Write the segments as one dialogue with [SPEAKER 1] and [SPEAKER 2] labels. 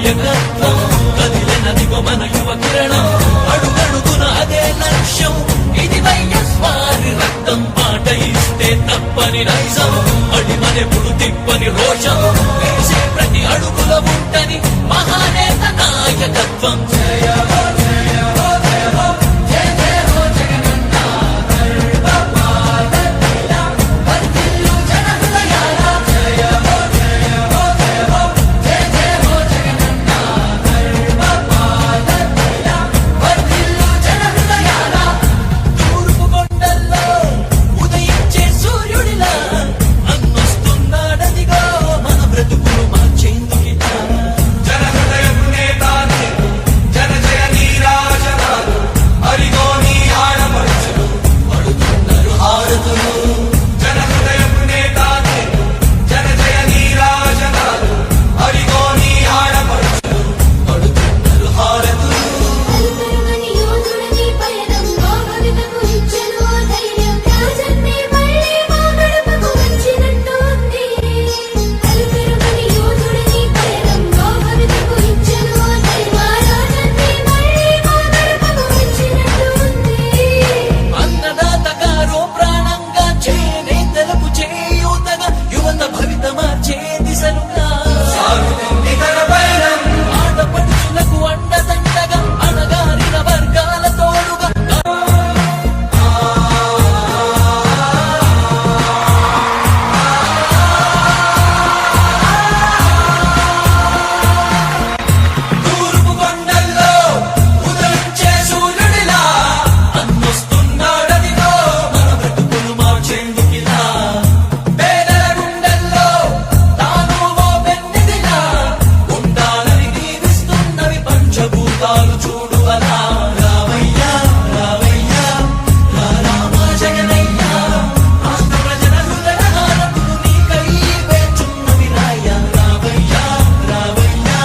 [SPEAKER 1] నాయకత్వం కదిలినదిగో మన యువ కిరణం అడుగడుగున అదే లక్ష్యం ఇది వైఎస్ఆర్ రక్తం పాట ఇస్తే తప్పని నైజం అడిమనెప్పుడు తిప్పని రోషం వేసే ప్రతి అడుగుల ఉంటని మహానేత నాయకత్వం జయ హో జయ హో జయ హో జయ జయ హో జగనన్న గర్వపాదలా వర్ధిల్లు జన హృదయాల జయ హో జయ హో జయ హో జయ జయ హో జగనన్న గర్వపాదలా వర్ధిల్లు జన హృదయాల తూర్పు కొండల్లో ఉదయించే సూర్యుడిలా అన్నొస్తున్నాడదిగో మన బ్రతుకులు మార్చేందుకిలా జన హృదయపు నేత నీకు జన జయ నీరాజనాలు అరిగో నీ ఆడపడుచులు పడుతున్నారు హారతులు జన హృదయపు నేత నీకు జన జయ నీరాజనాలు అరిగో నీ ఆడపడుచులు పడుతున్నారు హారతులు
[SPEAKER 2] అలుపెరుగని యోధుడని పయనంలో భవితకు ఇచ్చెను ఓ ధైర్యం రాజన్నే మళ్ళీ మా గడపకు వచ్చినట్టు ఉంది అలుపెరుగని యోధుడని పయనంలో భవితకు ఇచ్చెను ఓ ధైర్యం రాజన్నే మళ్ళీ మా గడపకు వచ్చినట్టు ఉంది
[SPEAKER 1] అన్నదాత గారో ప్రాణంగా చేనేతలకు చేయూతగా యువత భవిత మార్చే దిశలుగా సాగుతుంది తన పయనం ఆడపడుచులకు అండదండగా అణగారిన వర్గాల తోడుగా తూర్పు కొండల్లో ఉదయించే సూర్యుడిలా అన్నొస్తున్నాడదిగో మన బ్రతుకులు మార్చేందుకిలా పేదల గుండెల్లో తాను ఓ వెన్నెదిలా ఉండాలని దీవిస్తున్నవి పంచభూతాలు చూడు అలా రావయ్యా రావయ్యా రా రామ జగనయ్యా రాష్ట్ర ప్రజల హృదయ హారతులు నీకై వేచున్నవి రాయ్యా రావయ్యా రావయ్యా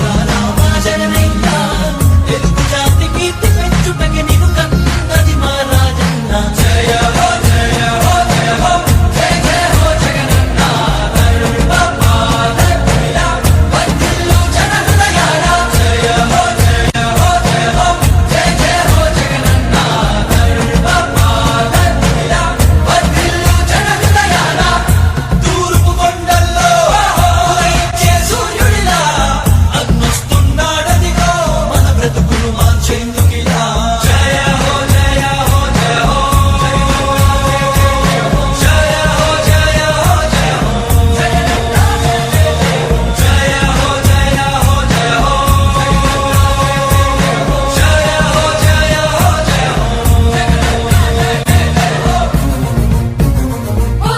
[SPEAKER 1] రా రామ జగనయ్యా తెలుగు జాతి కీర్తి పెంచుటకి నిన్ను కన్నది మా రాజన్న జయ హో జయ హో జయ హో జయ జయ హో జగనన్న గర్వపాదలా వర్ధిల్లు జన హృదయాల జయ హో జయ హో జయ హో జయ జయ హో జగనన్న గర్వపాదలా వర్ధిల్లు జన హృదయాల తూర్పు కొండల్లో ఉదయించే సూర్యుడిలా అన్నొస్తున్నాడదిగో మన బ్రతుకులు మార్చేందుకిలా జయ హో జయ హో జయ హో జయ హో జయ హో జయ హో జయ హో జగనన్న జయ హో జయ హో జయ హో జయ హో జయ హో జయ హో హో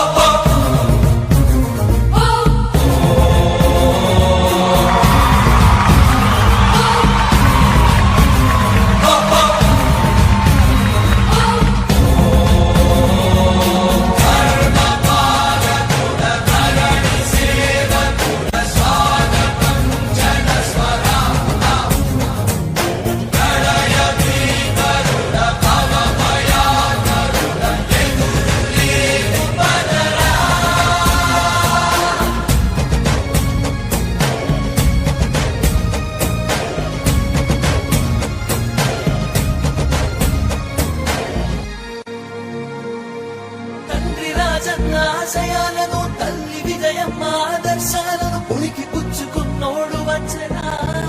[SPEAKER 1] హో తండ్రి రాజన్న ఆశయాలను తల్లి విజయమ్మ ఆదర్శాలను ఉనికి పుచ్చుకున్నోడు వచ్చనా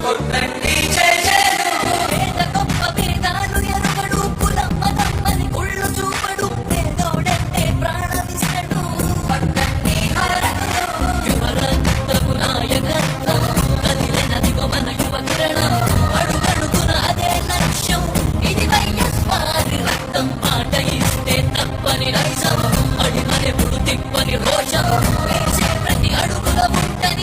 [SPEAKER 1] కొట్టండి చేసేను
[SPEAKER 2] పేద గొప్ప భేదాలు ఎరుగడు కులం మతమ్మని కుళ్ళు చూపడు పేదోడంటే ప్రాణమిస్తడు పట్టన్ని హారతులు
[SPEAKER 1] యువరక్తపు నాయకత్వం కదిలినదిగో మన యువ కిరణం అడుగడుగున అదే లక్ష్యం ఇది వైఎస్ఆర్ రక్తం పాట ఇస్తే తప్పని నైజం అడిమనెప్పుడు తిప్పని రోషం వేసే ప్రతి అడుగుల ఉంటని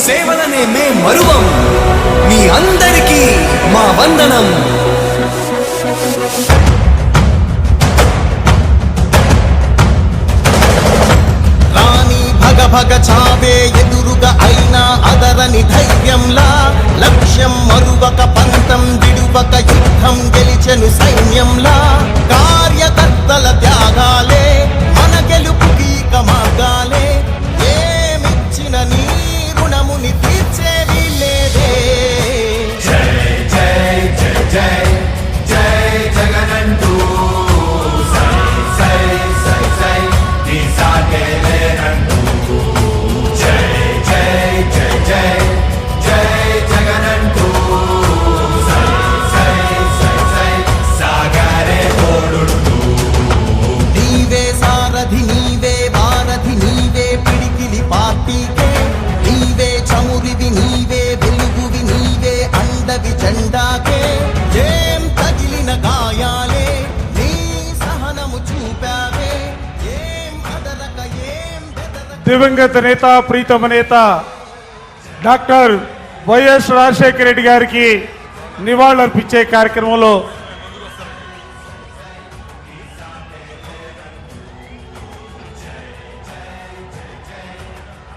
[SPEAKER 3] సేవలనే మే మరువం. మీ అందరికీ మా వందనం.
[SPEAKER 4] రాణి భగ భగ చావే ఎదురుగా అయినా అదరని ధైర్యంలా, లక్ష్యం మరువక పంతం విడువక యుద్ధం గెలిచెను సైన్యంలా. కార్యకర్తల త్యాగాలే మన గెలుపుకి ఇక మార్గాలే. ఏమిచ్చిన నీ రుణముని తీర్చేది లేదే.
[SPEAKER 5] జై జై జై జై జై జగనంటూ సై సై సై సై నీ సాగేలేనంటూ. జై జై జై జై జై జగనంటూ సై సై సై సై సాగరే తోడుంటూ.
[SPEAKER 4] నీవే సారథి నీవే వారధి నీవే పిడికిలి పార్టీకే. నీవే చమురివి నీవే వెలుగువి నీవే అండవి జెండాకే. ఏం తగిలిన గాయాలే నీ సహనము చూపావే. ఏం అదరక ఏం బెదరక
[SPEAKER 6] దివంగత నేత ప్రీతమ నేత డాక్టర్ వైఎస్ రాజశేఖర రెడ్డి గారికి నివాళులర్పించే కార్యక్రమంలో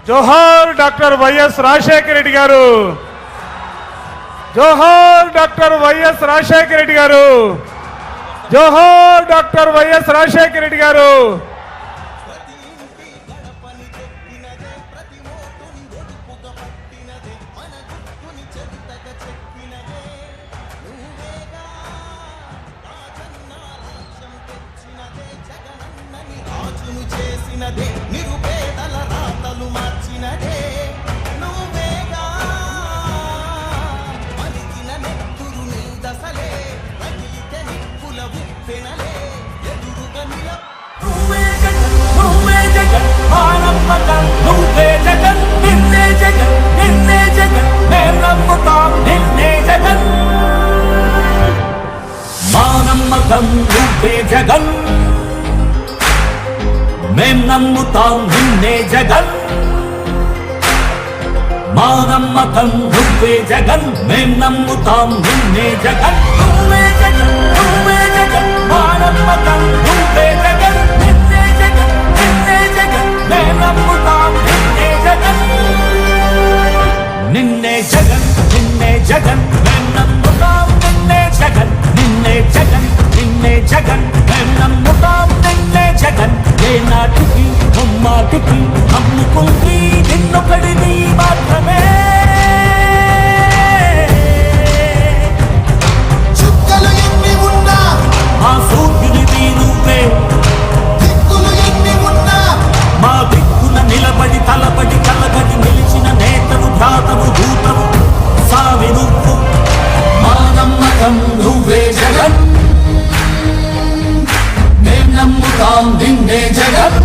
[SPEAKER 6] జోహార్ డాక్టర్ వైఎస్ రాజశేఖర రెడ్డి గారు. జోహార్ డాక్టర్ వైఎస్ రాజశేఖర రెడ్డి గారు. జోహార్ డాక్టర్ వైఎస్ రాజశేఖర రెడ్డి గారు.
[SPEAKER 4] ప్రతి ఇంటి గడపని తొక్కినదే, ప్రతి ఓటుని ఒడుపుగా పట్టినదే, మన గుర్తుని చెవితగా చెక్కినదే నువ్వేగా. రాజన్న రాజ్యం తెచ్చినదే, జగనన్నని రాజును చేసినదే, నిరుపేదల రాతలు మార్చినదే నువ్వేగా. మరిగిన నెత్తురు నీ దశలే, రగిలితే నిప్పుల ఉప్పెనలే, ఎదురుగా
[SPEAKER 1] నువ్వే జగన్ నువ్వే జగన్ మా నమ్మకం. నువ్వే జగన్ నిన్నే జగన్ నిన్నే జగన్ మేం నమ్ముతాం నిన్నే జగన్. మా నమ్మకం నువ్వే జగన్ మేం నమ్ముతాం నిన్నే జగన్. మా నమ్మకం నువ్వే జగన్ మేం నమ్ముతాం నిన్నే జగన్. నువ్వే జగన్ నువ్వే జగన్ మా నమ్మకం. నువ్వే జగన్ నిన్నే జగన్ నిన్నే జగన్ మేం నమ్ముతాం నిన్నే జగన్. నిన్నే జగన్ నిన్నే జగన్ మేం నమ్ముతాం నిన్నే జగన్ నిన్నే జగన్ నిన్నే జగన్ మేం నమ్ముతాం నిన్నే జగన్. ఏ నాటికి ముమ్మాటికి నమ్ముకుంది నిన్నొకడిని మాత్రమే.
[SPEAKER 4] చుక్కలు ఎన్ని ఉన్నా
[SPEAKER 1] మా సూర్యునివి నువ్వే,
[SPEAKER 4] దిక్కులు ఎన్ని ఉన్నా
[SPEAKER 1] మా దిక్కున నిలబడి తలబడి కలబడి నిలిచిన నేతవు భ్రాతవు దూతవు సావి నువ్వు. మా నమ్మకం నువ్వే జగన్ మేం నమ్ముతాం నిన్నే జగన్.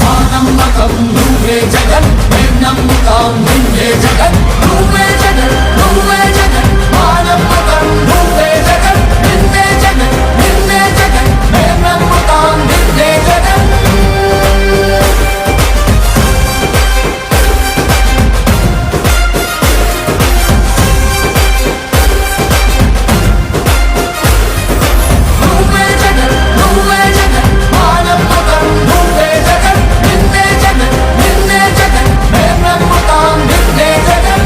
[SPEAKER 1] మా నమ్మకం నువ్వే జగన్ మేం నమ్ముతాం నిన్నే జగన్. నువ్వే జగన్ నువ్వే జగన్ మా నమ్మకం. నువ్వే జగన్ నిన్నే జగన్ నిన్నే జగన్ మేం నమ్ముతాం నిన్నే జగన్. నువ్వే జగన్ నువ్వే జగన్ మా నమ్మకం. నువ్వే జగన్ నిన్నే జగన్ నిన్నే జగన్ మేం నమ్ముతాం నిన్నే జగన్.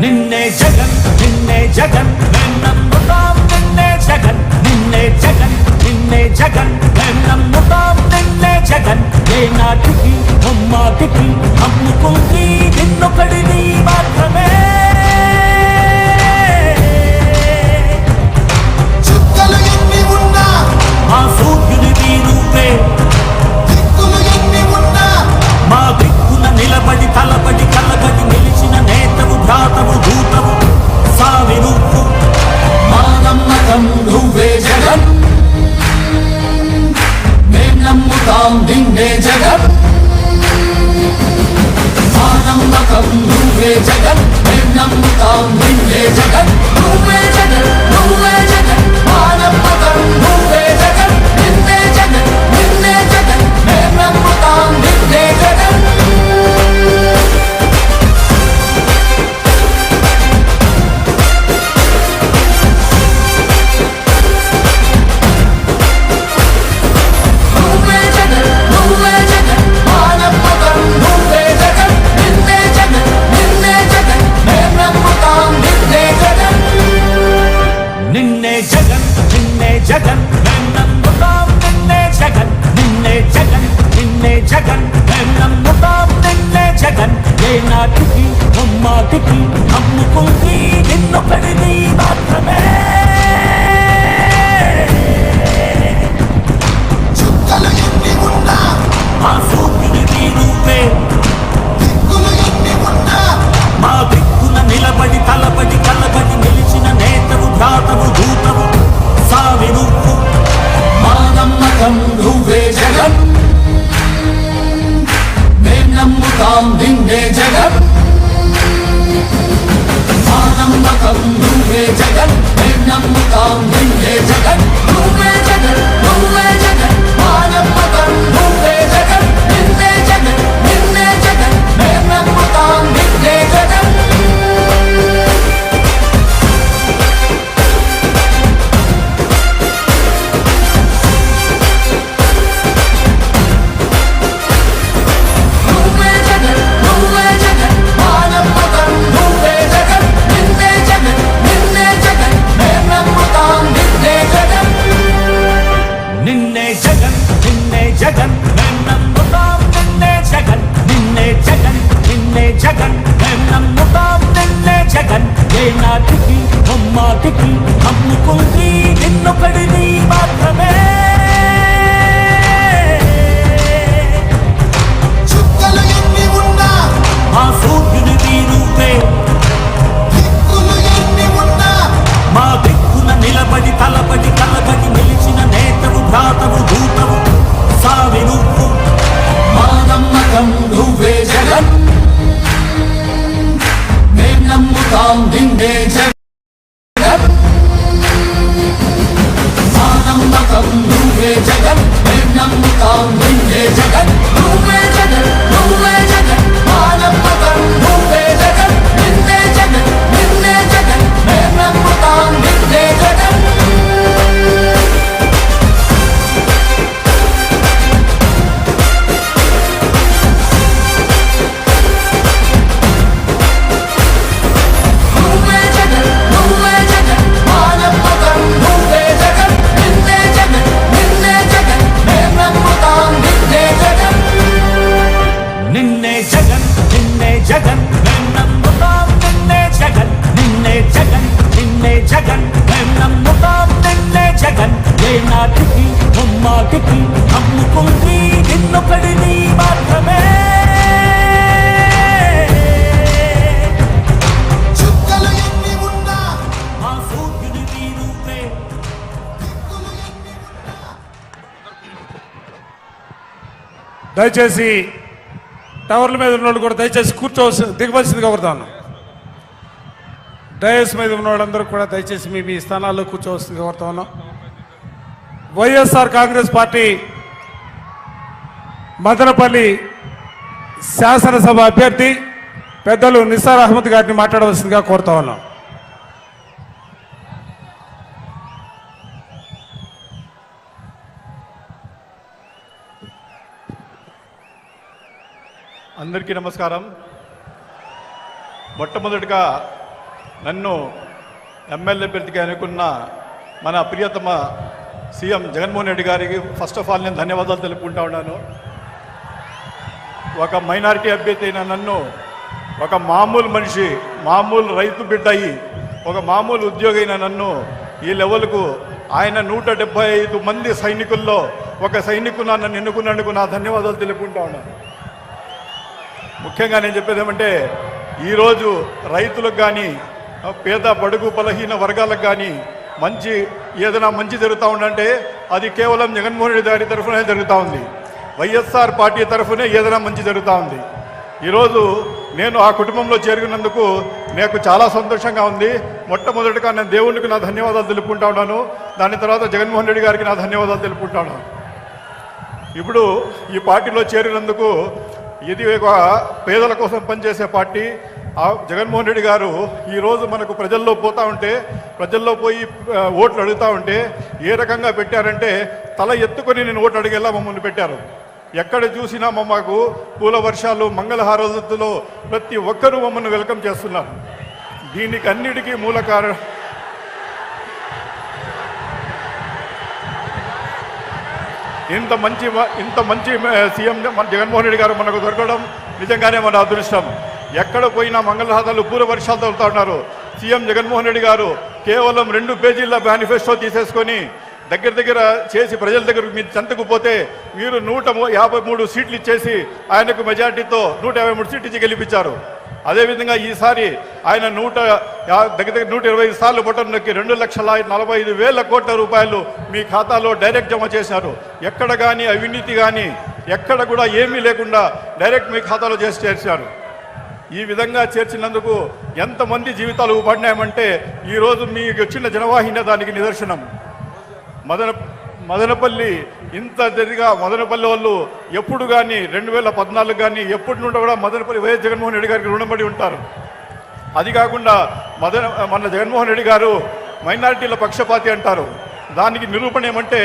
[SPEAKER 1] నిన్నే జగన్ నిన్నే జగన్ మేం నమ్ముతాం నిన్నే జగన్ నిన్నే జగన్ నిన్నే జగన్ మేం నమ్ముతాం నిన్నే జగన్. ఏ నాటికి ముమ్మాటికి నమ్ముకుంది నిన్నొకడిని మాత్రమే.
[SPEAKER 4] చుక్కలు ఎన్ని ఉన్నా
[SPEAKER 1] మా సూర్యునివి నువ్వే,
[SPEAKER 4] దిక్కులు ఎన్ని ఉన్నా
[SPEAKER 1] మా దిక్కున నిలబడి తలబడి కలబడి నిలిచిన నేతవు భ్రాతవు దూతవు సావి నువ్వు. మా నమ్మకం నువ్వే జగన్ మేం నమ్ముతాం నిన్నే జగన్. మా నమ్మకం నువ్వే జగన్ మేం
[SPEAKER 7] జగన్ మేం నమ్ముతాం నిన్నే జగన్ ఏ నాటికి ముమ్మాటికి నమ్ముకుంది నిన్నొకడిని మాత్రమే
[SPEAKER 4] చుక్కలు ఎన్ని ఉన్నా
[SPEAKER 7] మా సూర్యుడివి నువ్వే
[SPEAKER 4] దిక్కులు ఎన్ని ఉన్నా
[SPEAKER 7] మా దిక్కున నిలబడి తలబడి కలబడి నిలిచిన నేతవు భ్రాతవు దూతవు సావి నువ్వు మా నమ్మకం నువ్వే జగన్ మేం నమ్ముతాం నిన్నే జగన్ మా నమ్మకం నువ్వే జగన్ మేం నమ్ముతాం నిన్నే జగన్ నువ్వే జగన్ నువ్వే జగన్ మా నమ్మకం నువ్వే జగన్ నిన్నే జగన్ నిన్నే జగన్ మేం నమ్ముతాం నిన్నే జగన్ నువ్వే జగన్ నువ్వే జగన్ మా నమ్మకం నువ్వే జగన్ నిన్నే జగన్ నిన్నే జగన్ మేం నమ్ముతాం నిన్నే జగన్ నిన్నే జగన్ నిన్నే జగన్ మేం నమ్ముతాం నిన్నే జగన్ నిన్నే జగన్ నిన్నే జగన్ మేం నమ్ముతాం నిన్నే జగన్ ఏ నాటికి ముమ్మాటికి నమ్ముకుంది నిన్నొకడిని మాత్రమే
[SPEAKER 4] చుక్కలు ఎన్ని ఉన్నా
[SPEAKER 7] మా సూర్యుడివి నువ్వే
[SPEAKER 4] దిక్కులు ఎన్ని ఉన్నా
[SPEAKER 7] మా దిక్కున నిలబడి తలబడి కలబడి నిలిచిన నేతవు భ్రాతవు దూతవు సావి నువ్వు మా నమ్మకం నువ్వే జగన్ మేం నమ్ముతాం నిన్నే జగన్ మా నమ్మకం నువ్వే జగన్ మేం నమ్ముతాం నిన్నే జగన్ నువ్వే జగన్ నువ్వే జగన్ మా నమ్మకం నువ్వే జగన్ నిన్నే జగన్ నిన్నే జగన్ మేం నమ్ముతాం నిన్నే జగన్ నువ్వే జగన్ నువ్వే జగన్ మా నమ్మకం నువ్వే జగన్ నిన్నే జగన్ నిన్నే జగన్ మేం నమ్ముతాం నిన్నే జగన్ నిన్నే జగన్ నిన్నే జగన్ మేం నమ్ముతాం నిన్నే జగన్ నిన్నే జగన్ నిన్నే జగన్ మేం నమ్ముతాం నిన్నే జగన్ ఏ నాటికి ముమ్మాటికి నమ్ముకుంది నిన్నొకడిని మాత్రమే
[SPEAKER 4] చుక్కలు ఎన్ని ఉన్నా
[SPEAKER 7] మా సూర్యుడివి నువ్వే
[SPEAKER 4] దిక్కులు ఎన్ని ఉన్నా
[SPEAKER 6] దయచేసి టవర్ల మీద ఉన్న వాళ్ళు కూడా దయచేసి కూర్చోవలసి దిగవలసిందిగా కోరుతాను. డయస్ మీద ఉన్న వాళ్ళందరూ కూడా దయచేసి మీ మీ స్థానాల్లో కూర్చోవలసిందిగా కోరుతా ఉన్నాం. వైఎస్ఆర్ కాంగ్రెస్ పార్టీ మదనపల్లి శాసనసభ అభ్యర్థి పెద్దలు నిసార్ అహ్మద్ గారిని మాట్లాడవలసిందిగా కోరుతా ఉన్నాం.
[SPEAKER 8] అందరికీ నమస్కారం. మొట్టమొదటిగా నన్ను ఎమ్మెల్యే అభ్యర్థిగా అనుకున్న మన ప్రియతమ సీఎం జగన్మోహన్ రెడ్డి గారికి ఫస్ట్ ఆఫ్ ఆల్ నేను ధన్యవాదాలు తెలుపుకుంటా ఉన్నాను. ఒక మైనారిటీ అభ్యర్థి అయిన నన్ను ఒక మామూలు మనిషి, మామూలు రైతు బిడ్డ అయ్యి, ఒక మామూలు ఉద్యోగి అయిన నన్ను ఈ లెవెల్కు ఆయన 175 మంది సైనికుల్లో ఒక సైనికుడు నన్ను ఎన్నుకున్నందుకు నా ధన్యవాదాలు తెలుపుకుంటా ఉన్నాను. ముఖ్యంగా నేను చెప్పేది ఏమంటే, ఈరోజు రైతులకు కానీ పేద బడుగు బలహీన వర్గాలకు కానీ ఏదైనా మంచి జరుగుతూ ఉందంటే అది కేవలం జగన్మోహన్ రెడ్డి గారి తరఫునే జరుగుతూ ఉంది. వైఎస్ఆర్ పార్టీ తరఫునే ఏదైనా మంచి జరుగుతూ ఉంది. ఈరోజు నేను ఆ కుటుంబంలో చేరుకున్నందుకు నాకు చాలా సంతోషంగా ఉంది. మొట్టమొదటిగా నేను దేవునికి నా ధన్యవాదాలు తెలుపుకుంటా ఉన్నాను. దాని తర్వాత జగన్మోహన్ రెడ్డి గారికి నా ధన్యవాదాలు తెలుపుకుంటా ఉన్నాను. ఇప్పుడు ఈ పార్టీలో చేరినందుకు ఇది ఒక పేదల కోసం పనిచేసే పార్టీ. జగన్మోహన్ రెడ్డి గారు ఈరోజు మనకు ప్రజల్లో పోతూ ఉంటే, ప్రజల్లో పోయి ఓట్లు అడుగుతూ ఉంటే ఏ రకంగా పెట్టారంటే, తల ఎత్తుకొని నేను ఓట్లు అడిగేలా మమ్మల్ని పెట్టారు. ఎక్కడ చూసినా మాకు పూల వర్షాలు, మంగళహారతులో ప్రతి ఒక్కరూ మమ్మల్ని వెల్కమ్ చేస్తున్నారు. దీనికి అన్నిటికీ మూల కారణం ఇంత మంచి సీఎం మన జగన్మోహన్ రెడ్డి గారు మనకు దొరకడం నిజంగానే మన అదృష్టం. ఎక్కడ పోయినా మంగళహారాలు పూర్వ వర్షాలు తగులుతూ ఉన్నారు. సీఎం జగన్మోహన్ రెడ్డి గారు కేవలం 2 పేజీల మేనిఫెస్టో తీసేసుకొని దగ్గర చేసి ప్రజల దగ్గరకు మీరు చెంతకు పోతే మీరు 153 సీట్లు ఇచ్చేసి ఆయనకు మెజార్టీతో 153 సీట్లు ఇచ్చి గెలిపించారు. అదేవిధంగా ఈసారి ఆయన దగ్గర 125 సార్లు బటన్ నొక్కి 2,45,000 కోట్ల రూపాయలు మీ ఖాతాలో డైరెక్ట్ జమ చేశారు. ఎక్కడ కానీ అవినీతి కానీ ఎక్కడ కూడా ఏమీ లేకుండా డైరెక్ట్ మీ ఖాతాలో చేర్చారు. ఈ విధంగా చేర్చినందుకు ఎంతమంది జీవితాలు పడినాయమంటే ఈరోజు మీకు వచ్చిన జనవాహిని దానికి నిదర్శనం. మదనపల్లి ఇంత జరిగా మదనపల్లి వాళ్ళు ఎప్పుడు కానీ 2014 కానీ ఎప్పటి నుండి కూడా మదనపల్లి వైఎస్ జగన్మోహన్ రెడ్డి గారికి రుణపడి ఉంటారు. అది కాకుండా మన జగన్మోహన్ రెడ్డి గారు మైనారిటీల పక్షపాతి అంటారు. దానికి నిరూపణ ఏమంటే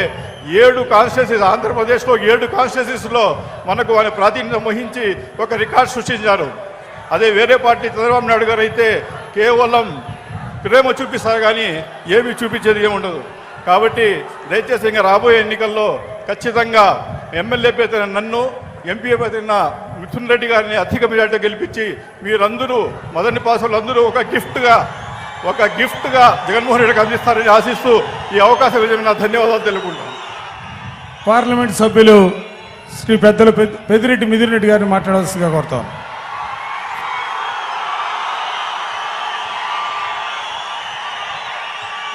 [SPEAKER 8] 7 కాన్స్టిట్యూన్సీస్ ఆంధ్రప్రదేశ్లో 7 కాన్స్టిట్యూన్సీస్లో మనకు ఆయన ప్రాతినిధ్యం వహించి ఒక రికార్డ్ సృష్టించారు. అదే వేరే పార్టీ చంద్రబాబు నాయుడు గారు అయితే కేవలం ప్రేమ చూపిస్తారు కానీ ఏమీ చూపించేది ఏముండదు. కాబట్టి దయచేసి ఇంకా రాబోయే ఎన్నికల్లో ఖచ్చితంగా ఎమ్మెల్యే పేరున నన్ను, ఎంపీ పేరున మిథున్ రెడ్డి గారిని అధిక మెజార్టీతో గెలిపించి మీరందరూ మొదటి పాసులందరూ ఒక గిఫ్ట్గా జగన్మోహన్ రెడ్డికి అందిస్తారని ఆశిస్తూ ఈ అవకాశం ఇచ్చిన ధన్యవాదాలు తెలుపుకుంటాను.
[SPEAKER 6] పార్లమెంట్ సభ్యులు శ్రీ పెద్దలు పెద్దిరెడ్డి మిథున్ రెడ్డి గారిని మాట్లాడాల్సిందిగా కోరుతాను.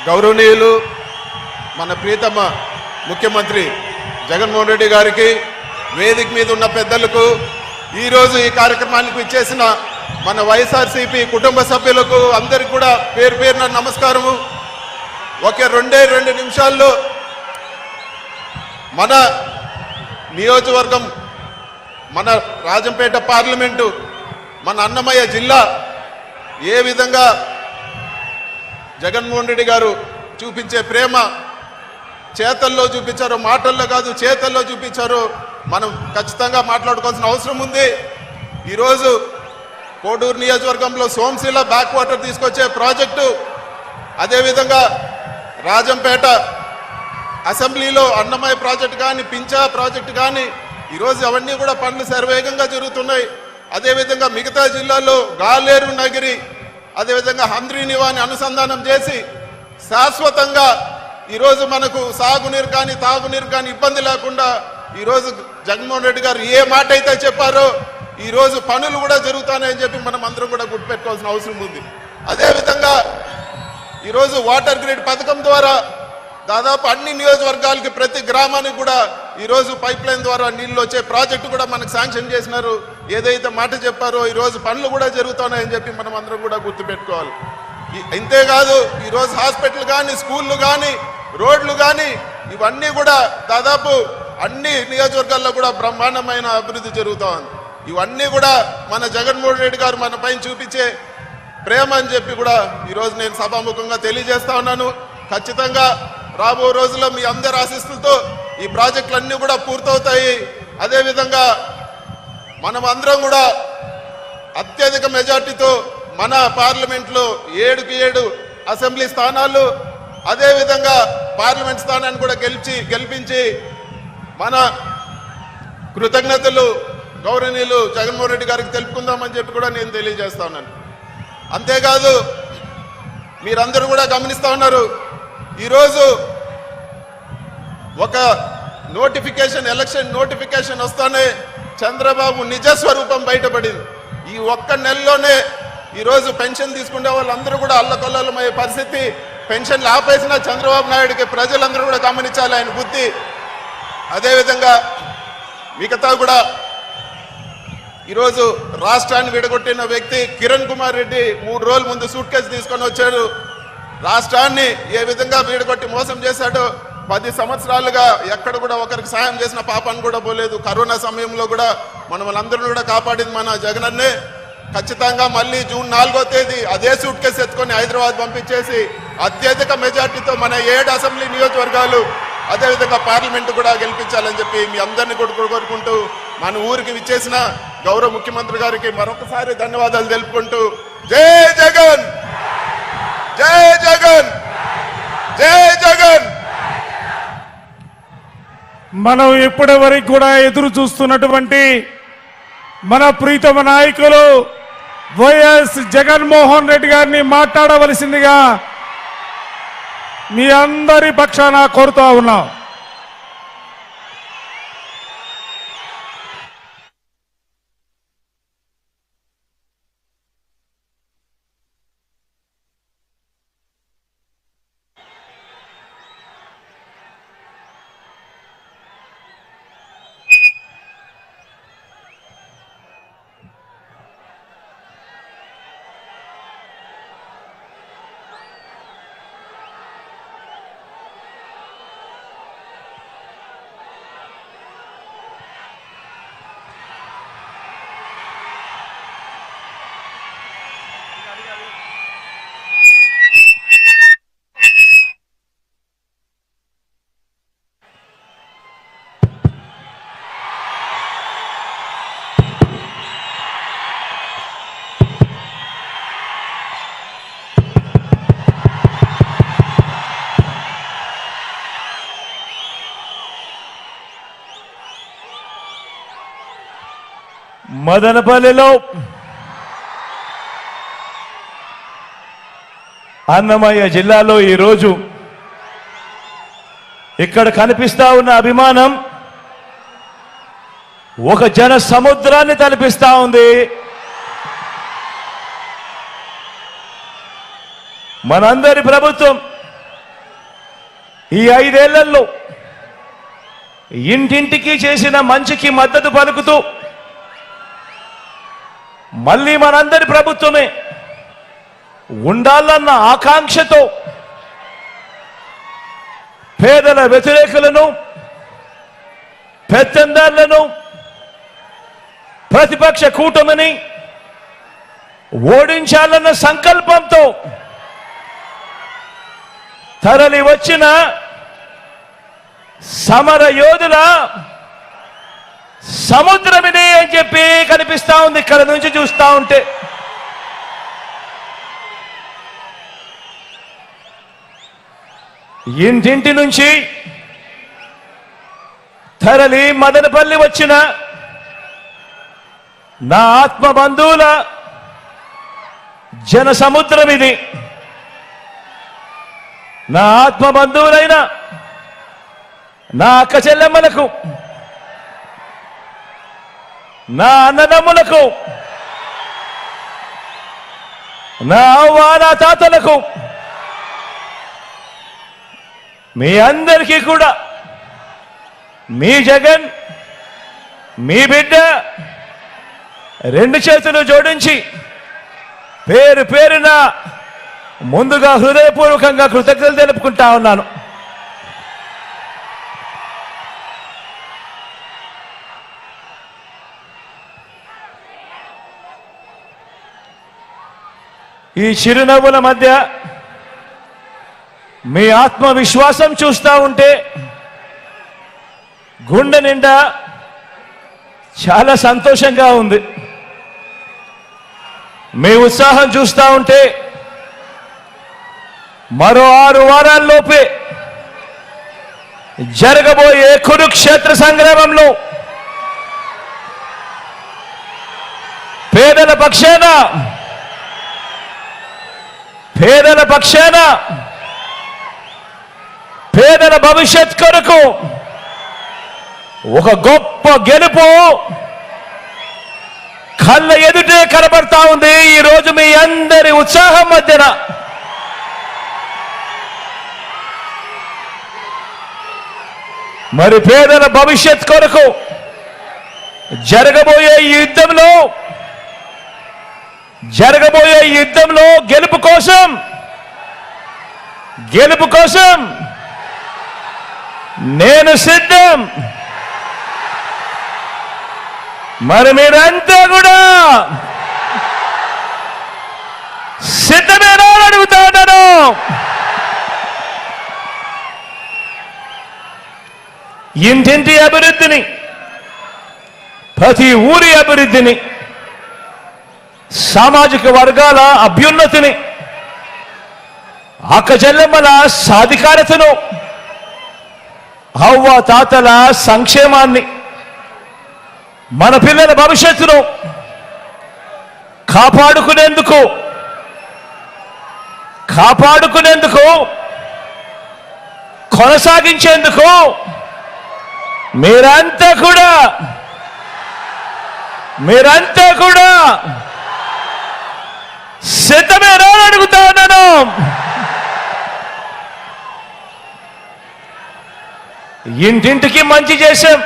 [SPEAKER 9] గౌరవనీయులు మన ప్రియతమ ముఖ్యమంత్రి జగన్మోహన్ రెడ్డి గారికి, వేదిక మీద ఉన్న పెద్దలకు, ఈరోజు ఈ కార్యక్రమానికి ఇచ్చేసిన మన వైఎస్ఆర్సీపీ కుటుంబ సభ్యులకు అందరికీ కూడా పేరు పేరున నమస్కారము. ఒకే 2 నిమిషాల్లో మన నియోజకవర్గం, మన రాజంపేట పార్లమెంటు, మన అన్నమయ్య జిల్లా ఏ విధంగా జగన్మోహన్ రెడ్డి గారు చూపించే ప్రేమ చేతల్లో చూపించారో, మాటల్లో కాదు చేతల్లో చూపించారో మనం ఖచ్చితంగా మాట్లాడుకోవాల్సిన అవసరం ఉంది. ఈరోజు కోడూరు నియోజకవర్గంలో సోమశిల బ్యాక్ వాటర్ తీసుకొచ్చే ప్రాజెక్టు, అదేవిధంగా రాజంపేట అసెంబ్లీలో అన్నమయ్య ప్రాజెక్టు కానీ, పింఛా ప్రాజెక్టు కానీ, ఈరోజు అవన్నీ కూడా పనులు శరవేగంగా జరుగుతున్నాయి. అదేవిధంగా మిగతా జిల్లాల్లో గాలేరు నగిరి, అదేవిధంగా హంద్రీనివాని అనుసంధానం చేసి శాశ్వతంగా ఈరోజు మనకు సాగునీరు కానీ తాగునీరు కానీ ఇబ్బంది లేకుండా ఈరోజు జగన్మోహన్ రెడ్డి గారు ఏ మాట అయితే చెప్పారో ఈరోజు పనులు కూడా జరుగుతాయని చెప్పి మనం అందరం కూడా గుర్తుపెట్టుకోవాల్సిన అవసరం ఉంది. అదేవిధంగా ఈరోజు వాటర్ గ్రిడ్ పథకం ద్వారా దాదాపు అన్ని నియోజకవర్గాలకి ప్రతి గ్రామానికి కూడా ఈరోజు పైప్ లైన్ ద్వారా నీళ్ళు వచ్చే ప్రాజెక్టు కూడా మనకు శాంక్షన్ చేసినారు. ఏదైతే మాట చెప్పారో ఈరోజు పనులు కూడా జరుగుతున్నాయని చెప్పి మనం అందరం కూడా గుర్తుపెట్టుకోవాలి. ఇంతేకాదు ఈరోజు హాస్పిటల్ కానీ, స్కూళ్ళు కానీ, రోడ్లు కానీ ఇవన్నీ కూడా దాదాపు అన్ని నియోజకవర్గాల్లో కూడా బ్రహ్మాండమైన అభివృద్ధి జరుగుతూ ఉంది. ఇవన్నీ కూడా మన జగన్మోహన్ రెడ్డి గారు మన పైన చూపించే ప్రేమ అని చెప్పి కూడా ఈరోజు నేను సభాముఖంగా తెలియజేస్తా ఉన్నాను. ఖచ్చితంగా రాబో రోజుల్లో మీ అందరి ఆశీస్సులతో ఈ ప్రాజెక్టులన్నీ కూడా పూర్తవుతాయి. అదేవిధంగా మనం అందరం కూడా అత్యధిక మెజార్టీతో మన పార్లమెంట్లో 7కి 7 అసెంబ్లీ స్థానాలు, అదేవిధంగా పార్లమెంట్ స్థానాన్ని కూడా గెలిపించి మన కృతజ్ఞతలు గౌరవనీయులు జగన్మోహన్ రెడ్డి గారికి తెలుపుకుందామని చెప్పి కూడా నేను తెలియజేస్తా ఉన్నాను. అంతేకాదు మీరందరూ కూడా గమనిస్తూ ఉన్నారు, ఈరోజు ఒక ఎలక్షన్ నోటిఫికేషన్ వస్తానే చంద్రబాబు నిజస్వరూపం బయటపడింది. ఈ ఒక్క నెలలోనే ఈరోజు పెన్షన్ తీసుకునే వాళ్ళందరూ కూడా అల్లకొల్లమయ్యే పరిస్థితి. పెన్షన్లు ఆపేసిన చంద్రబాబు నాయుడికి ప్రజలందరూ కూడా గమనించాలి ఆయన బుద్ధి. అదేవిధంగా మిగతా కూడా ఈరోజు రాష్ట్రాన్ని విడగొట్టిన వ్యక్తి కిరణ్ కుమార్ రెడ్డి 3 రోజుల ముందు సూట్ కేసు తీసుకొని వచ్చాడు. రాష్ట్రాన్ని ఏ విధంగా వీడగొట్టి మోసం చేశాడో 10 సంవత్సరాలుగా ఎక్కడ కూడా ఒకరికి సాయం చేసిన పాపాన్ని కూడా పోలేదు. కరోనా సమయంలో కూడా మనమందరూ కూడా కాపాడింది మన జగనన్నే. ఖచ్చితంగా మళ్ళీ జూన్ 4వ తేదీ అదే సూట్ కేసు ఎత్తుకొని హైదరాబాద్ పంపించేసి అత్యధిక మెజార్టీతో మన 7 అసెంబ్లీ నియోజకవర్గాలు అదేవిధంగా పార్లమెంటు కూడా గెలిపించాలని చెప్పి మీ అందరినీ కోరుకుంటూ మన ఊరికి విచ్చేసిన గౌరవ ముఖ్యమంత్రి గారికి మరొకసారి ధన్యవాదాలు తెలుపుకుంటూ జై జగన్, జై జగన్, జై జగన్.
[SPEAKER 6] మనం ఇప్పటి వరకు కూడా ఎదురు చూస్తున్నటువంటి మన ప్రీతమ నాయకులు వైఎస్ జగన్మోహన్ రెడ్డి గారిని మాట్లాడవలసిందిగా మీ అందరి పక్షాన కోరుతా ఉన్నాం.
[SPEAKER 10] మదనపల్లిలో అన్నమయ్య జిల్లాలో ఈరోజు ఇక్కడ కనిపిస్తా ఉన్న అభిమానం ఒక జన సముద్రాన్ని తలపిస్తా ఉంది. మనందరి ప్రభుత్వం ఈ 5 ఏళ్లలో ఇంటింటికి చేసిన మంచికి మద్దతు పలుకుతూ మళ్ళీ మనందరి ప్రభుత్వమే ఉండాలన్న ఆకాంక్షతో పేదల వ్యతిరేకులను, పెత్తందారులను, ప్రతిపక్ష కూటమిని ఓడించాలన్న సంకల్పంతో తరలి వచ్చిన సమర యోధుల సముద్రమిది అని చెప్పి కనిపిస్తా ఉంది ఇక్కడ నుంచి చూస్తా ఉంటే. ఇంటింటి నుంచి తరలి మదనపల్లి వచ్చిన నా ఆత్మ బంధువుల జన సముద్రం ఇది. నా ఆత్మ బంధువులైన నా అక్క చెల్లెమ్మలకు, నా అన్నదమ్ములకు, నా అవ్వ నా తాతలకు, మీ అందరికీ కూడా మీ జగన్, మీ బిడ్డ 2 చేతులు జోడించి పేరు పేరున ముందుగా హృదయపూర్వకంగా కృతజ్ఞతలు తెలుపుకుంటా ఉన్నాను. ఈ చిరునవ్వుల మధ్య మీ ఆత్మవిశ్వాసం చూస్తూ ఉంటే గుండె నిండా చాలా సంతోషంగా ఉంది. మీ ఉత్సాహం చూస్తూ ఉంటే మరో 6 వారాల్లోపే జరగబోయే కురుక్షేత్ర సంగ్రామంలో పేదల పక్షాన పేదల భవిష్యత్ కొరకు ఒక గొప్ప గెలుపు కళ్ళ ఎదుటే కనబడతా ఉంది. ఈ రోజు మీ అందరి ఉత్సాహం మధ్యన మరి పేదల భవిష్యత్ కొరకు జరగబోయే ఈ యుద్ధంలో గెలుపు కోసం నేను సిద్ధం. మరి మీరంతా కూడా సిద్ధమేనా అని అడుగుతా ఉన్నాను. ఇంటింటి అభివృద్ధిని, ప్రతి ఊరి అభివృద్ధిని, సామాజిక వర్గాల అభ్యున్నతిని, అక్క చెల్లెమ్మల సాధికారతను, అవ్వ తాతల సంక్షేమాన్ని, మన పిల్లల భవిష్యత్తును కాపాడుకునేందుకు కొనసాగించేందుకు మీరంతా కూడా సిద్ధమేనా అని అడుగుతా ఉన్నాను. ఇంటింటికి మంచి చేశాం,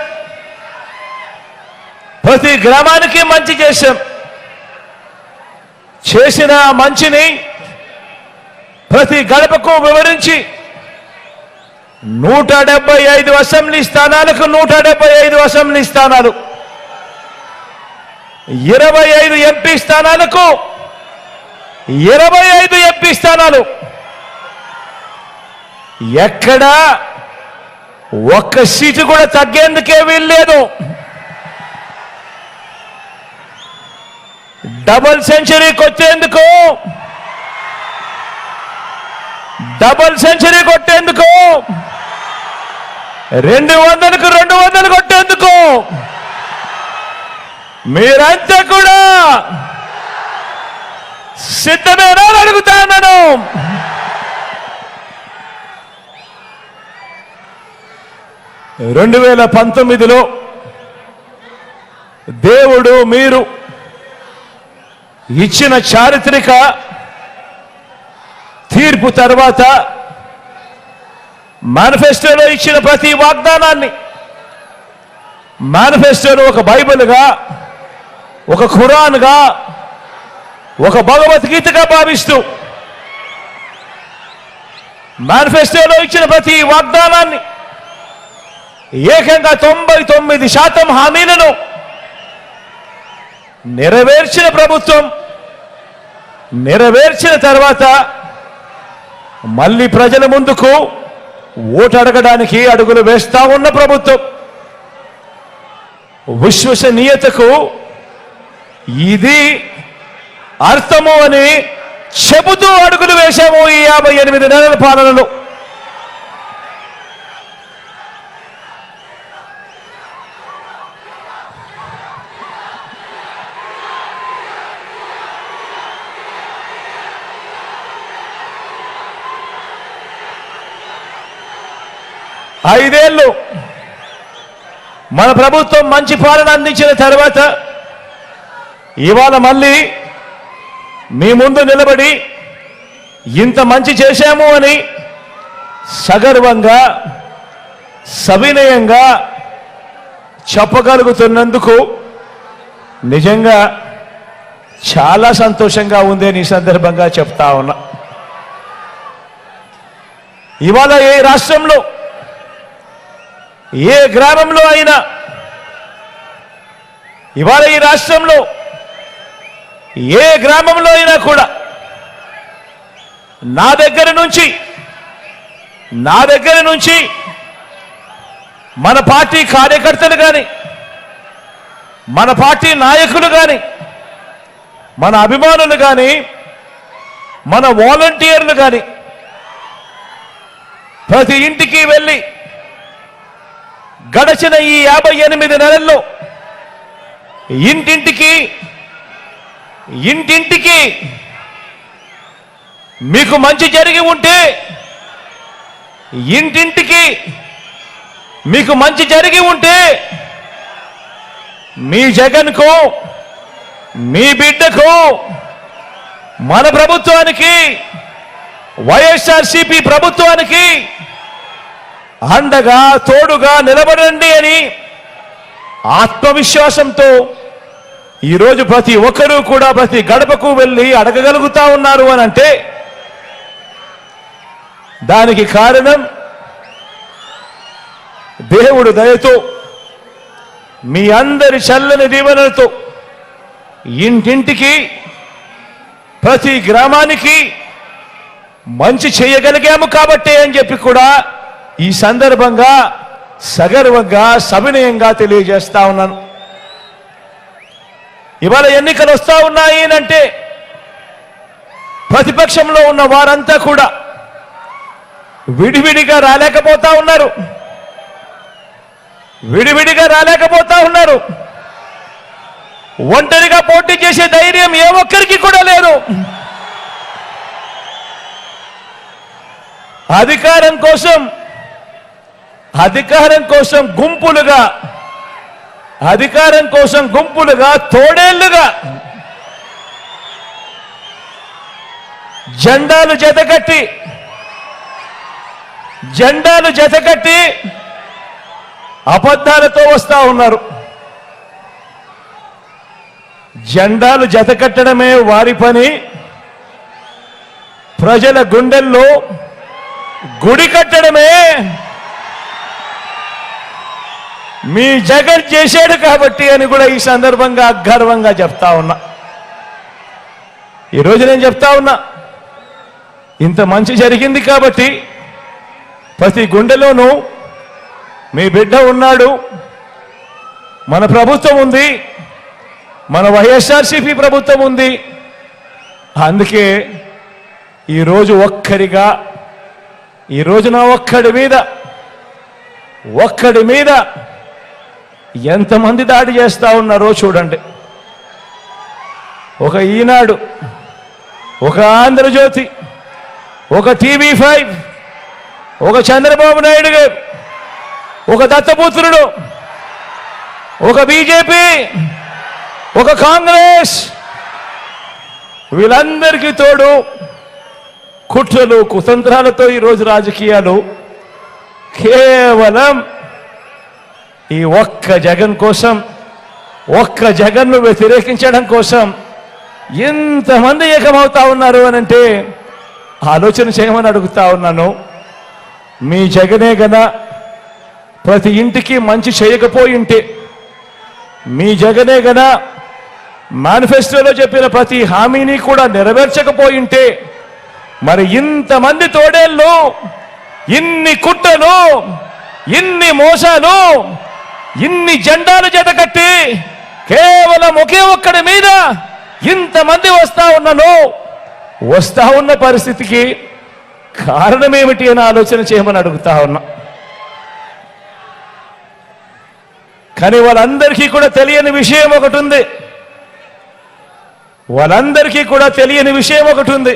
[SPEAKER 10] ప్రతి గ్రామానికి మంచి చేశాం. చేసిన మంచిని ప్రతి గడపకు వివరించి 175 అసెంబ్లీ స్థానాలకు 175 అసెంబ్లీ స్థానాలు, 25 ఎంపీ స్థానాలకు 25 ఎంపీ స్థానాలు, ఎక్కడా ఒక్క సీటు కూడా తగ్గేందుకే వీల్లేదు. డబుల్ సెంచరీ కొట్టేందుకు 200కు 200 కొట్టేందుకు మీరంతా కూడా సిద్ధమేనా అని అడుగుతా ఉన్నాను. (2019) దేవుడు మీరు ఇచ్చిన చారిత్రక తీర్పు తర్వాత మేనిఫెస్టోలో ఇచ్చిన ప్రతి వాగ్దానాన్ని, మేనిఫెస్టోను ఒక బైబిల్గా, ఒక ఖురాన్గా, ఒక భగవద్గీతగా భావిస్తూ మేనిఫెస్టోలో ఇచ్చిన ప్రతి వాగ్దానాన్ని, ఏకంగా 99% హామీలను నెరవేర్చిన ప్రభుత్వం, నెరవేర్చిన తర్వాత మళ్ళీ ప్రజల ముందుకు ఓటు అడగడానికి అడుగులు వేస్తా ఉన్న ప్రభుత్వం. విశ్వసనీయతకు ఇది అర్థము అని చెబుతూ అడుగులు వేశాము ఈ 58 నెలల పాలనలో. ఐదేళ్లు మన ప్రభుత్వం మంచి పాలన అందించిన తర్వాత ఇవాళ మళ్ళీ మీ ముందు నిలబడి ఇంత మంచి చేశాము అని సగర్వంగా, సవినయంగా చెప్పగలుగుతున్నందుకు నిజంగా చాలా సంతోషంగా ఉంది అని ఈ సందర్భంగా చెప్తా ఉన్నా. ఇవాళ ఏ రాష్ట్రంలో, ఏ గ్రామంలో అయినా, ఇవాళ ఈ రాష్ట్రంలో ఏ గ్రామంలో అయినా కూడా నా దగ్గర నుంచి మన పార్టీ కార్యకర్తలు కానీ, మన పార్టీ నాయకులు కానీ, మన అభిమానులు కానీ, మన వాలంటీర్లు కానీ ప్రతి ఇంటికి వెళ్ళి గడచిన ఈ 58 నెలల్లో ఇంటింటికి మీకు మంచి జరిగి ఉంటే, మీకు మంచి జరిగి ఉంటే మీ జగన్కు, మీ బిడ్డకు, మన ప్రభుత్వానికి, వైఎస్ఆర్సీపీ ప్రభుత్వానికి అండగా, తోడుగా నిలబడండి అని ఆత్మవిశ్వాసంతో ఈరోజు ప్రతి ఒక్కరూ కూడా ప్రతి గడపకు వెళ్ళి అడగగలుగుతా ఉన్నారు అని అంటే దానికి కారణం దేవుడు దయతో, మీ అందరి చల్లని దీవెనలతో ఇంటింటికి, ప్రతి గ్రామానికి మంచి చేయగలిగాము కాబట్టే అని చెప్పి కూడా ఈ సందర్భంగా సగర్వంగా, సవినయంగా తెలియజేస్తా ఉన్నాను. ఇవాళ ఎన్నికలు వస్తా ఉన్నాయి అంటే ప్రతిపక్షంలో ఉన్న వారంతా కూడా విడివిడిగా రాలేకపోతా ఉన్నారు. విడివిడిగా రాలేకపోతా ఉన్నారు. ఒంటరిగా పోటీ చేసే ధైర్యం ఏ ఒక్కరికి కూడా లేదు. అధికారం కోసం గుంపులుగా తోడేళ్లుగా జెండాలు జతకట్టి అబద్ధాలతో వస్తా ఉన్నారు. జెండాలు జతకట్టడమే వారి పని, ప్రజల గుండెల్లో గుడి కట్టడమే మీ జగన్ చేశాడు కాబట్టి అని కూడా ఈ సందర్భంగా గర్వంగా చెప్తా ఉన్నా. ఈరోజు నేను చెప్తా ఉన్నా, ఇంత మంచి జరిగింది కాబట్టి ప్రతి గుండెలోనూ మీ బిడ్డ ఉన్నాడు, మన ప్రభుత్వం ఉంది, మన వైఎస్ఆర్సీపీ ప్రభుత్వం ఉంది. అందుకే ఈరోజు నా ఒక్కడి మీద ఎంతమంది దాడి చేస్తా ఉన్నారో చూడండి. ఒక ఈనాడు, ఒక ఆంధ్రజ్యోతి, ఒక TV5, ఒక చంద్రబాబు నాయుడు గారు, ఒక దత్తపుత్రుడు, ఒక బీజేపీ, ఒక కాంగ్రెస్, వీళ్ళందరికీ తోడు కుట్రలు కుతంత్రాలతో ఈరోజు రాజకీయాలు కేవలం ఈ ఒక్క జగన్ కోసం, ఒక్క జగన్ను వ్యతిరేకించడం కోసం ఎంతమంది ఏకమవుతా ఉన్నారు అని అంటే ఆలోచన చేయమని అడుగుతా ఉన్నాను. మీ జగనే గన ప్రతి ఇంటికి మంచి చేయకపోయింటే, మీ జగనే గన మేనిఫెస్టోలో చెప్పిన ప్రతి హామీని కూడా నెరవేర్చకపోయింటే, మరి ఇంతమంది తోడేళ్ళు, ఇన్ని కుట్రలు, ఇన్ని మోసాలు, ఇన్ని జెండాలు జతకట్టి కేవలం ఒకే ఒక్కడి మీద ఇంతమంది వస్తా ఉన్న పరిస్థితికి కారణమేమిటి అని ఆలోచన చేయమని అడుగుతా ఉన్నా. కానీ వాళ్ళందరికీ కూడా తెలియని విషయం ఒకటి ఉంది.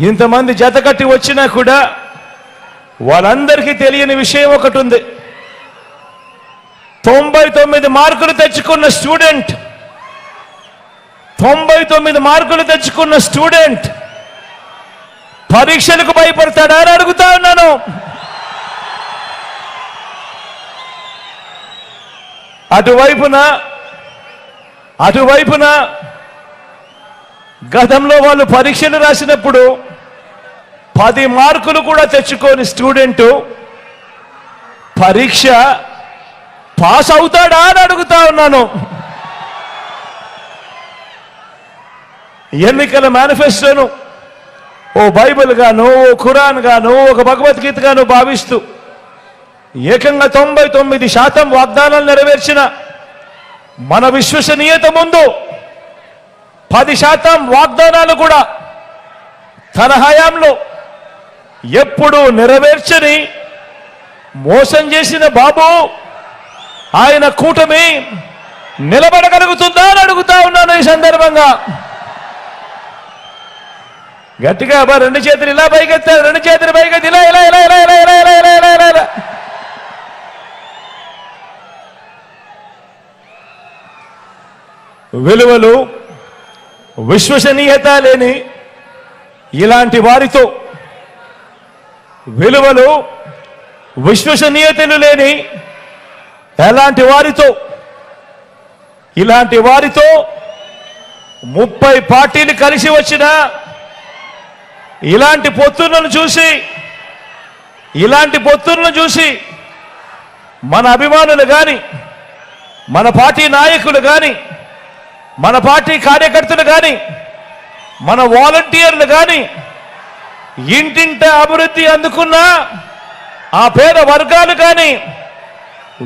[SPEAKER 10] ఇంతమంది జతకట్టి వచ్చినా కూడా వాళ్ళందరికీ తెలియని విషయం ఒకటి ఉంది. 99 మార్కులు తెచ్చుకున్న స్టూడెంట్ పరీక్షలకు భయపడతాడా అని అడుగుతా ఉన్నాను. అటువైపున గతంలో వాళ్ళు పరీక్షలు రాసినప్పుడు 10 మార్కులు కూడా తెచ్చుకోని స్టూడెంట్ పరీక్ష పాస్ అవుతాడా అని అడుగుతా ఉన్నాను. ఎన్నికల మేనిఫెస్టోను ఓ బైబిల్ గాను, ఓ ఖురాన్ గాను, ఒక భగవద్గీత గాను భావిస్తూ ఏకంగా 99% వాగ్దానాలు నెరవేర్చిన మన విశ్వసనీయత ముందు 10% వాగ్దానాలు కూడా తన హయాంలో ఎప్పుడు నెరవేర్చని మోసం చేసిన బాబు ఆయన కూటమి నిలబడగలుగుతుందా అని అడుగుతా ఉన్నాను. ఈ సందర్భంగా గట్టిగా రెండు చేతులు ఇలా పైకెత్తారు, రెండు చేతులు పైకెత్తి ఇలా ఇలా ఇలా ఇలా ఇలా ఇలా ఇలా ఇలా ఇలా ఇలా ఇలా. విలువలు విశ్వసనీయత లేని ఇలాంటి వారితో, విలువలు విశ్వసనీయతలు లేని ఎలాంటి వారితో, ఇలాంటి వారితో 30 పార్టీలు కలిసి వచ్చిన ఇలాంటి పొత్తులను చూసి మన అభిమానులు కానీ, మన పార్టీ నాయకులు కానీ, మన పార్టీ కార్యకర్తలు కానీ, మన వాలంటీర్లు కానీ, ఇంటింట అభివృద్ధి అందుకున్న ఆ పేద వర్గాలు కానీ,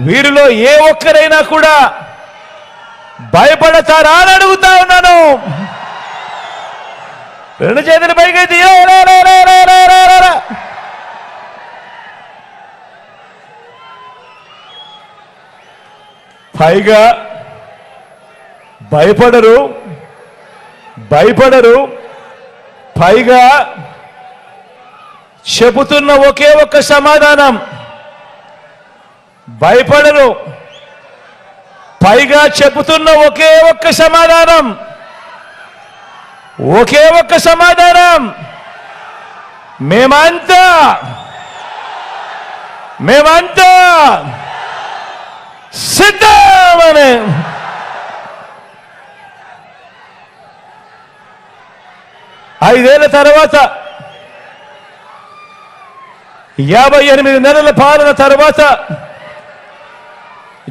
[SPEAKER 10] వీరిలో ఏ ఒక్కరైనా కూడా భయపడతారా అని అడుగుతా ఉన్నాను. రెండు చేతుల పైకి పైగా భయపడరు, పైగా చెబుతున్న ఒకే ఒక్క సమాధానం, భయపడరు, పైగా చెబుతున్న ఒకే ఒక్క సమాధానం, మేమంతా సిద్ధమని. 5 ఏళ్ల తర్వాత 58 నెలల పాలన తర్వాత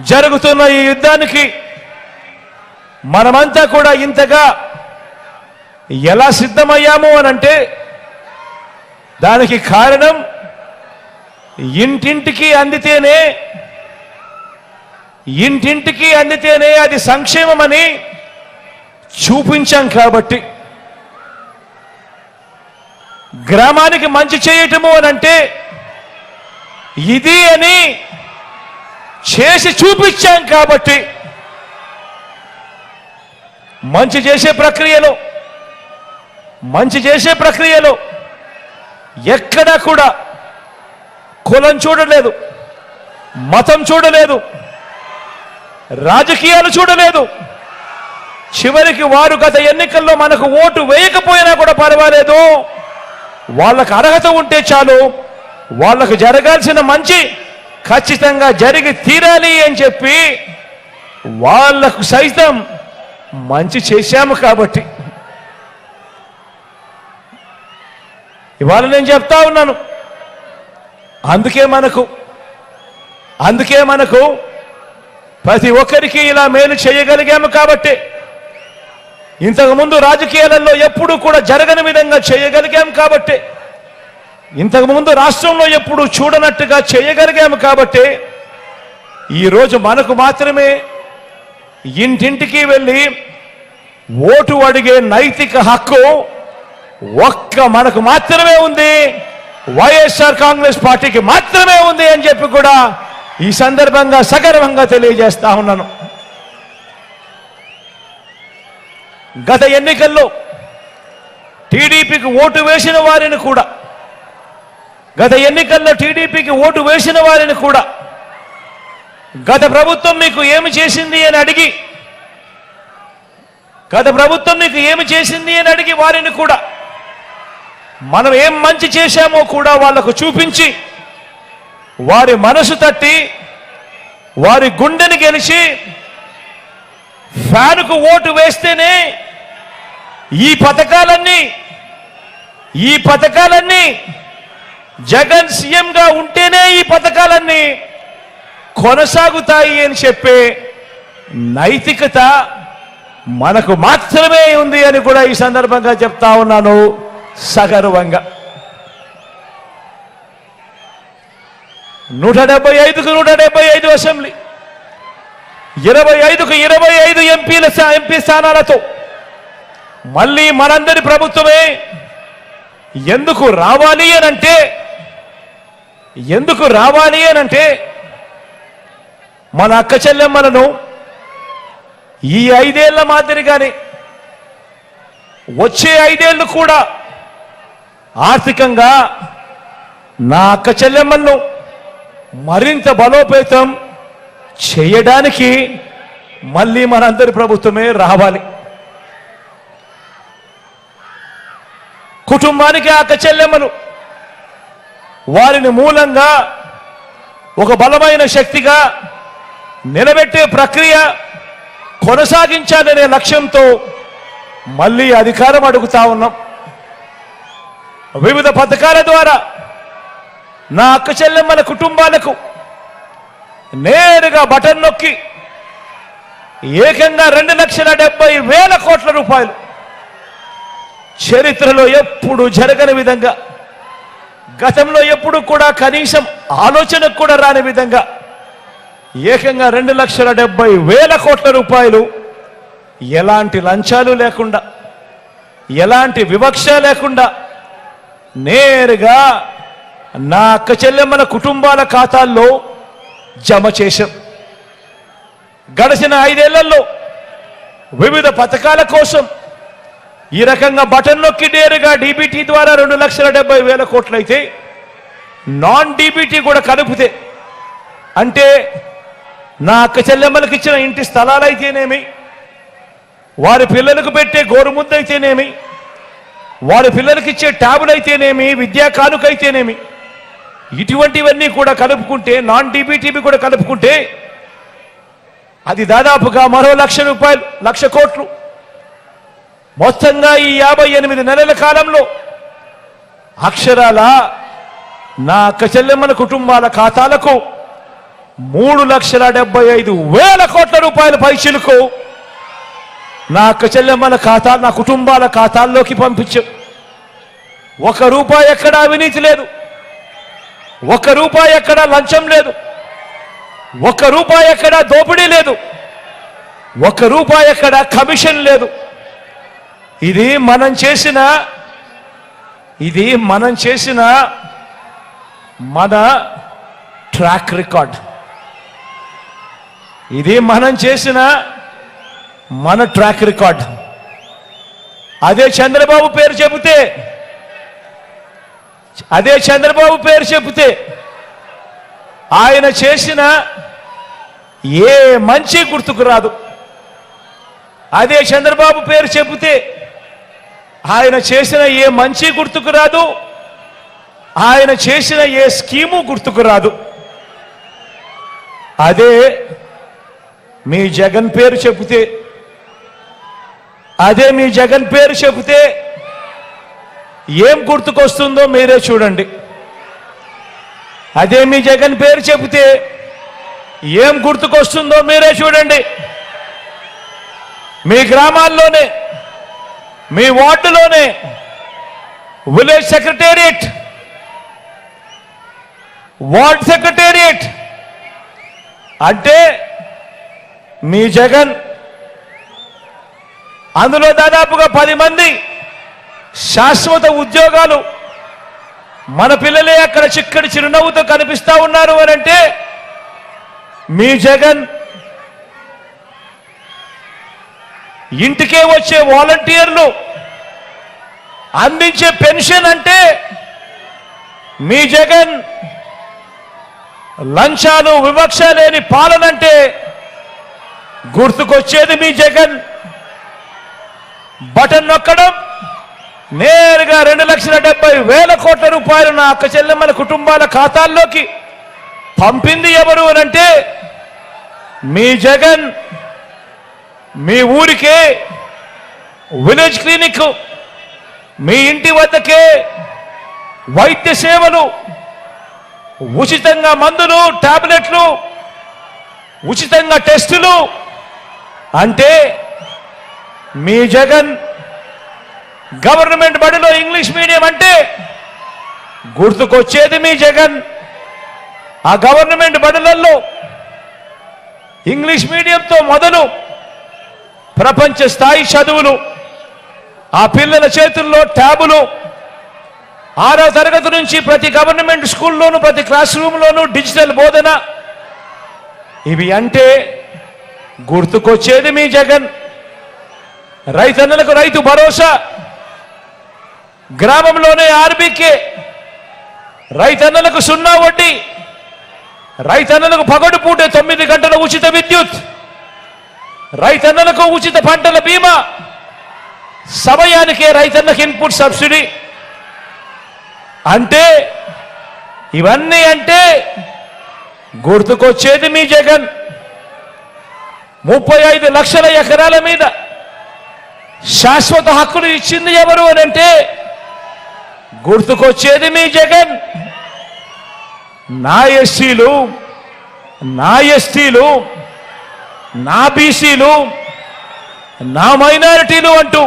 [SPEAKER 10] జరుగుతున్న ఈ యుద్ధానికి మనమంతా కూడా ఇంతగా ఎలా సిద్ధమయ్యాము అనంటే దానికి కారణం ఇంటింటికి అందితేనే అది సంక్షేమమని చూపించాం కాబట్టి. గ్రామానికి మంచి చేయటము అనంటే ఇది అని చేసి చూపించాం కాబట్టి. మంచి చేసే ప్రక్రియలో ఎక్కడా కూడా కులం చూడలేదు, మతం చూడలేదు, రాజకీయాలు చూడలేదు. చివరికి వారు గత ఎన్నికల్లో మనకు ఓటు వేయకపోయినా కూడా పర్వాలేదు, వాళ్ళకు అర్హత ఉంటే చాలు, వాళ్ళకు జరగాల్సిన మంచి ఖచ్చితంగా జరిగి తీరాలి అని చెప్పి వాళ్లకు సైతం మంచి చేశాము కాబట్టి. ఇవాళ నేను చెప్తా ఉన్నాను, అందుకే మనకు ప్రతి ఒక్కరికి ఇలా మేలు చేయగలిగాము కాబట్టి. ఇంతకుముందు రాజకీయాలలో ఎప్పుడూ కూడా జరగని విధంగా చేయగలిగాం కాబట్టి, ఇంతకుముందు రాష్ట్రంలో ఎప్పుడు చూడనట్టుగా చేయగలిగాము కాబట్టి ఈరోజు మనకు మాత్రమే ఇంటింటికి వెళ్ళి ఓటు అడిగే నైతిక హక్కు మనకు మాత్రమే ఉంది, వైఎస్ఆర్ కాంగ్రెస్ పార్టీకి మాత్రమే ఉంది అని చెప్పి కూడా ఈ సందర్భంగా సగర్వంగా తెలియజేస్తా ఉన్నాను. గత ఎన్నికల్లో టీడీపీకి ఓటు వేసిన వారిని కూడా గత ప్రభుత్వం మీకు ఏమి చేసింది అని అడిగి వారిని కూడా మనం ఏం మంచి చేశామో కూడా వాళ్లకు చూపించి వారి మనసు తట్టి వారి గుండెని గెలిచి ఫ్యాన్కు ఓటు వేస్తేనే ఈ పథకాలన్నీ జగన్ సీఎంగా ఉంటేనే ఈ పథకాలన్నీ కొనసాగుతాయి అని చెప్పే నైతికత మనకు మాత్రమే ఉంది అని కూడా ఈ సందర్భంగా చెప్తా ఉన్నాను సగర్వంగా. 175కు 175 అసెంబ్లీ, 25కు 25 ఎంపీ స్థానాలతో మళ్ళీ మనందరి ప్రభుత్వమే ఎందుకు రావాలి అనంటే మన అక్క చెల్లెమ్మలను ఈ 5 ఏళ్ల మాదిరిగానే వచ్చే 5 ఏళ్లు కూడా ఆర్థికంగా నా అక్క చెల్లెమ్మలను మరింత బలోపేతం చేయడానికి మళ్ళీ మనందరి ప్రభుత్వమే రావాలి. కుటుంబానికి అక్క చెల్లెమ్మలు వారిని మూలంగా ఒక బలమైన శక్తిగా నిలబెట్టే ప్రక్రియ కొనసాగించాలనే లక్ష్యంతో మళ్ళీ అధికారం అడుగుతా ఉన్నాం. వివిధ పథకాల ద్వారా నా అక్క చెల్లెమ్మల కుటుంబాలకు నేరుగా బటన్ నొక్కి ఏకంగా 2,70,000 కోట్ల రూపాయలు, చరిత్రలో ఎప్పుడు జరగని విధంగా, గతంలో ఎప్పుడు కూడా కనీసం ఆలోచనకు కూడా రాని విధంగా ఏకంగా 2,70,000 కోట్ల రూపాయలు ఎలాంటి లంచాలు లేకుండా, ఎలాంటి వివక్ష లేకుండా నేరుగా నా అక్క చెల్లెమ్మల కుటుంబాల ఖాతాల్లో జమ చేశాం. గడిచిన 5 ఏళ్లలో వివిధ పథకాల కోసం ఈ రకంగా బటన్ నొక్కి నేరుగా డీబీటీ ద్వారా 2,70,000 కోట్లయితే నాన్ డీబీటీ కూడా కలిపితే అంటే నా అక్క చెల్లెమ్మలకు ఇచ్చిన ఇంటి స్థలాలైతేనేమి, వారి పిల్లలకు పెట్టే గోరుముద్ద అయితేనేమి, వారి పిల్లలకి ఇచ్చే ట్యాబులు అయితేనేమి, విద్యా కానుకైతేనేమి, ఇటువంటివన్నీ కూడా కలుపుకుంటే నాన్ డీబీటీవి కూడా కలుపుకుంటే అది దాదాపుగా మరో 1,00,000 రూపాయలు, 1,00,000 కోట్లు. మొత్తంగా ఈ 58 నెలల కాలంలో అక్షరాల నా అక్క చెల్లెమ్మల కుటుంబాల ఖాతాలకు 3,75,000 కోట్ల రూపాయల పైచిలకు నా అక్క చెల్లెమ్మల ఖాతా, నా కుటుంబాల ఖాతాల్లోకి పంపించాం. 1 రూపాయి ఎక్కడ అవినీతి లేదు, 1 రూపాయి ఎక్కడ లంచం లేదు, 1 రూపాయి ఎక్కడ దోపిడీ లేదు, 1 రూపాయి ఎక్కడ కమిషన్ లేదు. ఇది మనం చేసిన మన ట్రాక్ రికార్డ్. ఇది మనం చేసిన మన ట్రాక్ రికార్డ్. అదే చంద్రబాబు పేరు చెబితే ఆయన చేసిన ఏ మంచి గుర్తుకు రాదు. అదే చంద్రబాబు పేరు చెబితే ఆయన చేసిన ఏ మంచి గుర్తుకు రాదు, ఆయన చేసిన ఏ స్కీము గుర్తుకు రాదు. అదే మీ జగన్ పేరు చెబితే ఏం గుర్తుకొస్తుందో మీరే చూడండి. అదే మీ జగన్ పేరు చెబితే ఏం గుర్తుకొస్తుందో మీరే చూడండి. మీ గ్రామాల్లోనే, మీ వార్డులోనే విలేజ్ సెక్రటేరియట్, వార్డ్ సెక్రటేరియట్ అంటే మీ జగన్, అందులో దాదాపుగా 10 మంది శాశ్వత ఉద్యోగాలు, మన పిల్లలే అక్కడ చిక్కడి చిరునవ్వుతో కనిపిస్తా ఉన్నారు అని అంటే మీ జగన్. ఇంటికే వచ్చే వాలంటీర్లు అందించే పెన్షన్ అంటే మీ జగన్. లంచాలు వివక్ష లేని పాలనంటే గుర్తుకొచ్చేది మీ జగన్. బటన్ నొక్కడం, నేరుగా 2,70,000 కోట్ల రూపాయలు నా అక్క చెల్లెమ్మల కుటుంబాల ఖాతాల్లోకి పంపింది ఎవరు అనంటే మీ జగన్. మీ ఊరికే విలేజ్ క్లినిక్, మీ ఇంటి వద్దకే వైద్య సేవలు, ఉచితంగా మందులు, టాబ్లెట్లు, ఉచితంగా టెస్టులు అంటే మీ జగన్. గవర్నమెంట్ బడిలో ఇంగ్లీష్ మీడియం అంటే గుర్తుకొచ్చేది మీ జగన్. ఆ గవర్నమెంట్ బడులలో ఇంగ్లీష్ మీడియంతో మొదలు ప్రపంచ స్థాయి చదువులు, ఆ పిల్లల చేతుల్లో ట్యాబులు, 6వ తరగతి నుంచి ప్రతి గవర్నమెంట్ స్కూల్లోనూ ప్రతి క్లాస్ రూమ్లోనూ డిజిటల్ బోధన. ఇవి అంటే గుర్తుకొచ్చేది మీ జగన్. రైతన్నలకు రైతు భరోసా, గ్రామంలోనే ఆర్బీకే, రైతన్నలకు 0 వడ్డీ, రైతన్నలకు పగడు పూటే 9 గంటల ఉచిత విద్యుత్, రైతన్నలకు ఉచిత పంటల బీమా, సమయానికే రైతన్నకు ఇన్పుట్ సబ్సిడీ. అంటే ఇవన్నీ అంటే గుర్తుకొచ్చేది మీ జగన్. 35 లక్షల ఎకరాల మీద శాశ్వత హక్కులు ఇచ్చింది ఎవరు అని అంటే గుర్తుకొచ్చేది మీ జగన్. నా ఎస్సీలు, నా ఎస్టీలు, నా బీసీలు, నా మైనారిటీలు అంటూ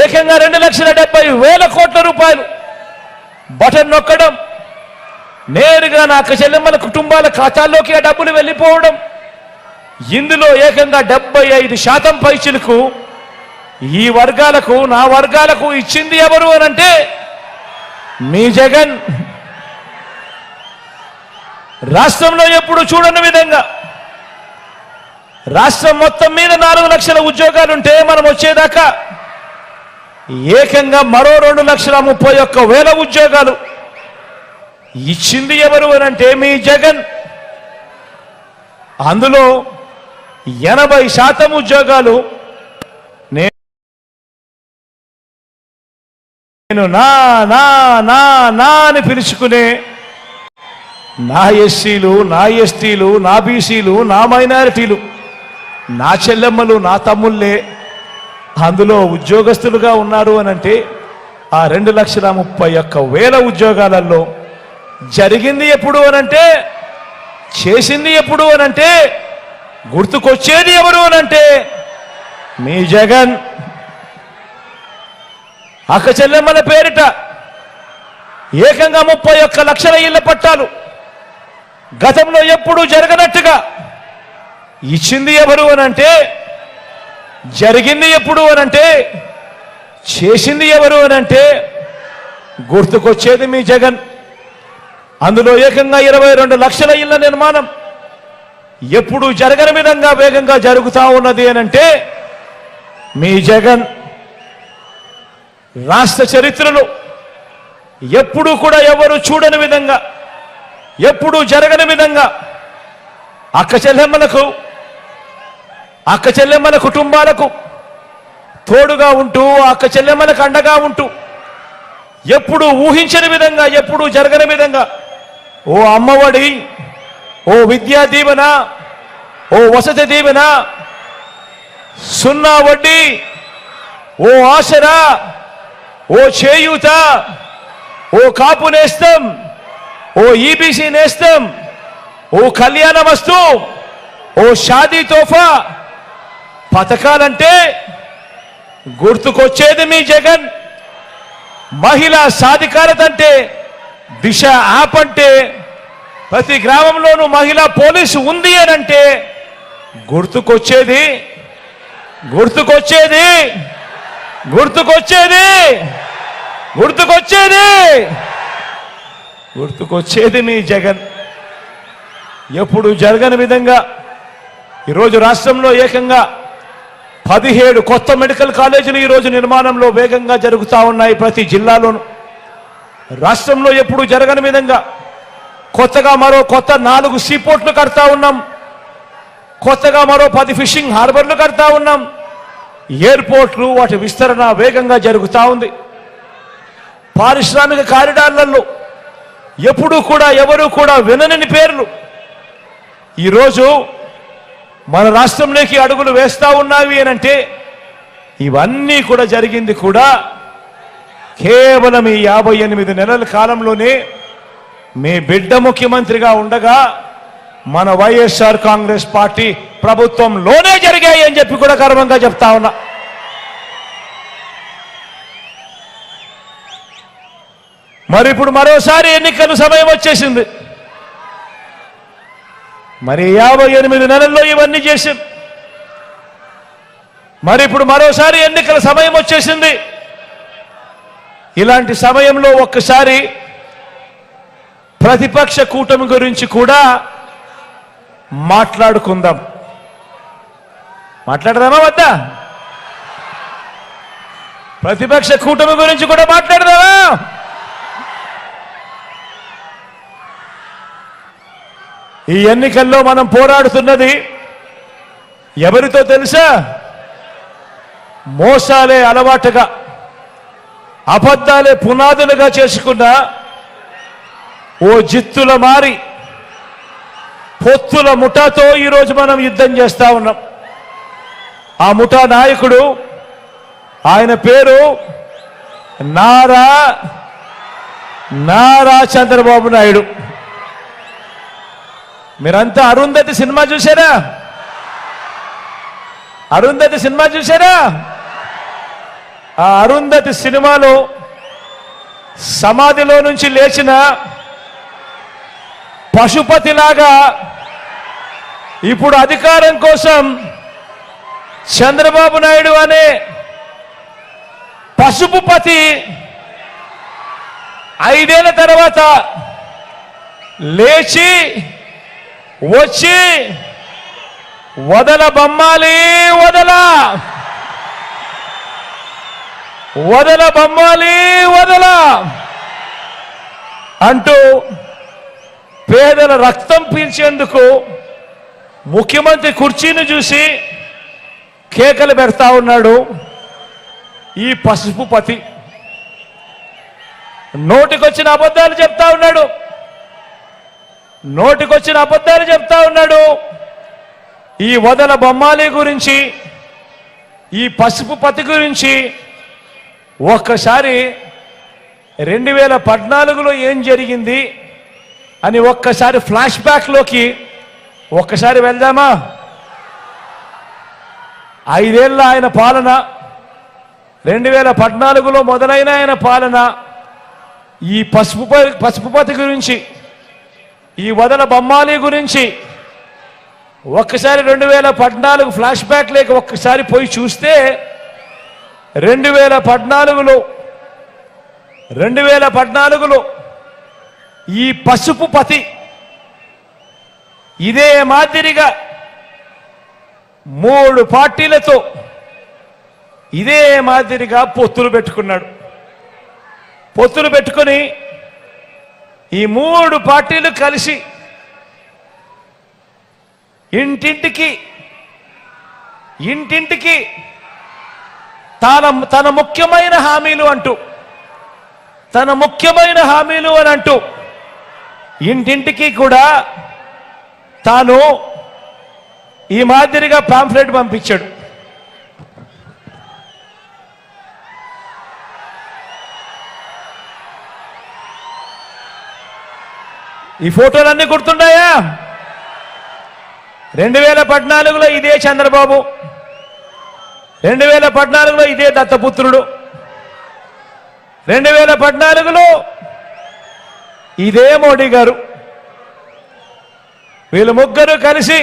[SPEAKER 10] ఏకంగా 2,70,000 కోట్ల రూపాయలు బటన్ నొక్కడం, నేరుగా నా అక్క చెల్లెమ్మల కుటుంబాల ఖాతాల్లోకి ఆ డబ్బులు వెళ్ళిపోవడం. ఇందులో ఏకంగా 75% పైచిలకు ఈ వర్గాలకు, నా వర్గాలకు ఇచ్చింది ఎవరు అనంటే మీ జగన్. రాష్ట్రంలో ఎప్పుడు చూడని విధంగా రాష్ట్రం మొత్తం మీద 4 లక్షల ఉద్యోగాలుంటే మనం వచ్చేదాకా ఏకంగా మరో 2,31,000 ఉద్యోగాలు ఇచ్చింది ఎవరు అనంటే మీ జగన్. అందులో 80% ఉద్యోగాలు నేను నా నా నా నా అని పిలుచుకునే నా ఎస్సీలు, నా ఎస్టీలు, నా బీసీలు, నా మైనారిటీలు, నా చెల్లెమ్మలు, నా తమ్ముళ్ళే అందులో ఉద్యోగస్తులుగా ఉన్నారు అనంటే ఆ 2,31,000 ఉద్యోగాలలో జరిగింది ఎప్పుడు అనంటే, చేసింది ఎప్పుడు అనంటే, గుర్తుకొచ్చేది ఎవరు అనంటే మీ జగన్. అక్క చెల్లెమ్మల పేరిట ఏకంగా 31 లక్షల ఇళ్ల పట్టాలు గతంలో ఎప్పుడూ జరగనట్టుగా ఇచ్చింది ఎవరు అనంటే, జరిగింది ఎప్పుడు అనంటే, చేసింది ఎవరు అనంటే గుర్తుకొచ్చేది మీ జగన్. అందులో ఏకంగా 22 లక్షల ఇళ్ల నిర్మాణం ఎప్పుడు జరగని విధంగా వేగంగా జరుగుతూ ఉన్నది అనంటే మీ జగన్. రాష్ట్ర చరిత్రలో ఎప్పుడూ కూడా ఎవరు చూడని విధంగా, ఎప్పుడూ జరగని విధంగా అక్క చెల్లెమ్మల కుటుంబాలకు తోడుగా ఉంటూ, అక్క చెల్లెమ్మలకు అండగా ఉంటూ, ఎప్పుడు ఊహించని విధంగా, ఎప్పుడు జరగని విధంగా ఓ అమ్మఒడి, ఓ విద్యా దీవెన, ఓ వసతి దీవెన, 0 వడ్డీ, ఓ ఆసరా, ఓ చేయూత, ఓ కాపు నేస్తం, ఓ ఈబీసీ నేస్తం, ఓ కళ్యాణ వస్తు, ఓ షాదీ తోఫా పథకాలంటే గుర్తుకొచ్చేది మీ జగన్. మహిళా సాధికారత అంటే దిశ యాప్ అంటే, ప్రతి గ్రామంలోనూ మహిళా పోలీసు ఉంది అనంటే గుర్తుకొచ్చేది గుర్తుకొచ్చేది గుర్తుకొచ్చేది గుర్తుకొచ్చేది గుర్తుకొచ్చేది మీ జగన్. ఎప్పుడు జరగని విధంగా ఈరోజు రాష్ట్రంలో ఏకంగా 17 కొత్త మెడికల్ కాలేజీలు ఈరోజు నిర్మాణంలో వేగంగా జరుగుతూ ఉన్నాయి ప్రతి జిల్లాలోనూ. రాష్ట్రంలో ఎప్పుడు జరగని విధంగా కొత్తగా మరో 4 సీపోర్ట్లు కడతా ఉన్నాం. కొత్తగా మరో 10 ఫిషింగ్ హార్బర్లు కడతా ఉన్నాం. ఎయిర్పోర్ట్లు వాటి విస్తరణ వేగంగా జరుగుతూ ఉంది. పారిశ్రామిక కారిడార్లలో ఎప్పుడూ కూడా ఎవరు కూడా వినని పేర్లు ఈరోజు మన రాష్ట్రంలోకి అడుగులు వేస్తా ఉన్నావి అనంటే ఇవన్నీ కూడా జరిగింది కూడా కేవలం ఈ 58 నెలల కాలంలోనే మీ బిడ్డ ముఖ్యమంత్రిగా ఉండగా మన వైఎస్ఆర్ కాంగ్రెస్ పార్టీ ప్రభుత్వంలోనే జరిగాయి అని చెప్పి కూడా గర్వంగా చెప్తా ఉన్నా. మరి ఇప్పుడు మరోసారి ఎన్నికల సమయం వచ్చేసింది. మరి 58 నెలల్లో ఇవన్నీ చేసి మరి ఇప్పుడు మరోసారి ఎన్నికల సమయం వచ్చేసింది. ఇలాంటి సమయంలో ఒక్కసారి ప్రతిపక్ష కూటమి గురించి కూడా మాట్లాడుకుందాం. మాట్లాడదామా వద్దా? ప్రతిపక్ష కూటమి గురించి కూడా మాట్లాడదామా? ఈ ఎన్నికల్లో మనం పోరాడుతున్నది ఎవరితో తెలుసా? మోసాలే అలవాటుగా, అబద్ధాలే పునాదులుగా చేసుకున్న ఓ జిత్తుల మారి పొత్తుల ముఠాతో ఈరోజు మనం యుద్ధం చేస్తా ఉన్నాం. ఆ ముఠా నాయకుడు, ఆయన పేరు నారా చంద్రబాబు నాయుడు. మీరంతా అరుంధతి సినిమా చూసారా? అరుంధతి సినిమా చూసారా? ఆ అరుంధతి సినిమాలో సమాధిలో నుంచి లేచిన పశుపతిలాగా ఇప్పుడు అధికారం కోసం చంద్రబాబు నాయుడు అనే పశుపుపతి 5 ఏళ్ల తర్వాత లేచి వచ్చి వదల బొమ్మాలి వదల, వదల బొమ్మాలి వదల అంటూ పేదల రక్తం పీల్చేందుకు ముఖ్యమంత్రి కుర్చీని చూసి కేకలు పెడతా ఉన్నాడు ఈ పసుపు పతి. నోటికొచ్చిన అబద్ధాలు చెప్తా ఉన్నాడు, నోటికొచ్చిన అబద్ధాలు చెప్తా ఉన్నాడు. ఈ వదల బొమ్మాలి గురించి, ఈ పసుపు పతి గురించి ఒక్కసారి 2014లో ఏం జరిగింది అని ఒక్కసారి ఫ్లాష్ బ్యాక్లోకి ఒక్కసారి వెళ్దామా? 5 ఏళ్ళ ఆయన పాలన, 2014లో మొదలైన ఆయన పాలన, ఈ పసుపుపతి గురించి, ఈ వదల బొమ్మాలి గురించి ఒక్కసారి 2014 ఫ్లాష్ బ్యాక్ లేక ఒక్కసారి పోయి చూస్తే 2014లో ఈ పసుపుపతి ఇదే మాదిరిగా 3 పార్టీలతో ఇదే మాదిరిగా పొత్తులు పెట్టుకున్నాడు. పొత్తులు పెట్టుకొని ఈ 3 పార్టీలు కలిసి ఇంటింటికి తన ముఖ్యమైన హామీలు అంటూ, తన ముఖ్యమైన హామీలు అని అంటూ ఇంటింటికి కూడా తాను ఈ మాదిరిగా పాంఫ్లెట్ పంపించాడు. ఈ ఫోటోలన్నీ గుర్తున్నాయా? 2014లో ఇదే చంద్రబాబు, 2014లో ఇదే దత్తపుత్రుడు, 2014లో ఇదే మోడీ గారు. వీళ్ళు ముగ్గురు కలిసి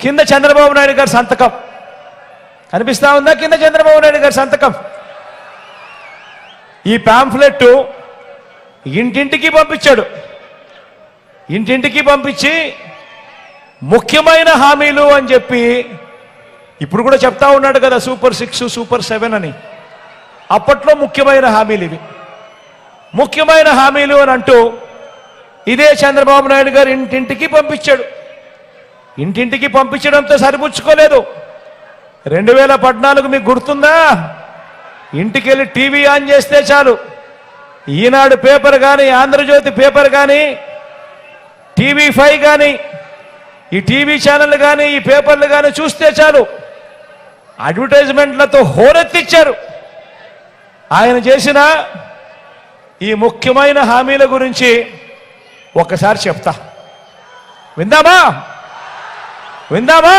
[SPEAKER 10] కింద చంద్రబాబు నాయుడు గారి సంతకం కనిపిస్తా ఉందా? కింద చంద్రబాబు నాయుడు గారి సంతకం. ఈ పాంఫ్లెట్ ఇంటింటికి పంపించాడు. ఇంటింటికి పంపించి ముఖ్యమైన హామీలు అని చెప్పి ఇప్పుడు కూడా చెప్తా ఉన్నాడు కదా, సూపర్ 6, సూపర్ 7 అని. అప్పట్లో ముఖ్యమైన హామీలు ఇవి, ముఖ్యమైన హామీలు అని అంటూ ఇదే చంద్రబాబు నాయుడు గారు ఇంటింటికి పంపించాడు. ఇంటింటికి పంపించడంతో సరిపుచ్చుకోలేదు. 2014 మీకు గుర్తుందా? ఇంటికి వెళ్ళి టీవీ ఆన్ చేస్తే చాలు, ఈనాడు పేపర్ కానీ, ఆంధ్రజ్యోతి పేపర్ కానీ, TV5 కానీ, ఈ టీవీ ఛానల్ కానీ, ఈ పేపర్లు కానీ చూస్తే చాలు అడ్వర్టైజ్మెంట్లతో హోరెత్తిచ్చారు. ఆయన చేసిన ఈ ముఖ్యమైన హామీల గురించి ఒకసారి చెప్తా, విందామా? విందామా?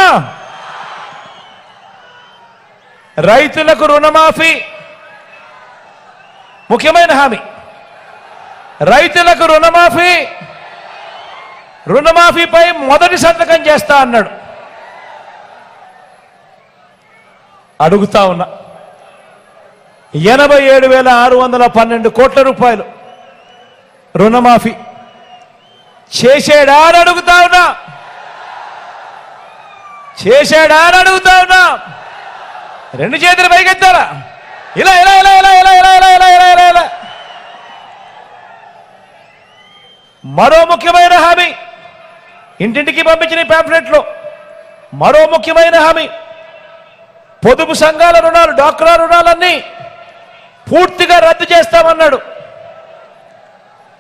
[SPEAKER 10] రైతులకు రుణమాఫీ ముఖ్యమైన హామీ. రైతులకు రుణమాఫీ, రుణమాఫీపై మొదటి సంతకం చేస్తా అన్నాడు. అడుగుతా ఉన్నా, 87,612 కోట్ల రూపాయలు రుణమాఫీ చేసాడా అని అడుగుతా ఉన్నా, చేసాడా అని అడుగుతా ఉన్నా. 2 చేతులు పైకెత్తారా? ఇలా ఇలా ఇలా ఇలా ఇలా ఇలా ఇలా ఇలా ఇలా ఇలా ఇలా. మరో ముఖ్యమైన హామీ ఇంటింటికి పంపించిన పాంఫ్లెట్లో మరో ముఖ్యమైన హామీ, పొదుపు సంఘాల రుణాలు, డ్వాక్రా రుణాలన్నీ పూర్తిగా రద్దు చేస్తామన్నాడు.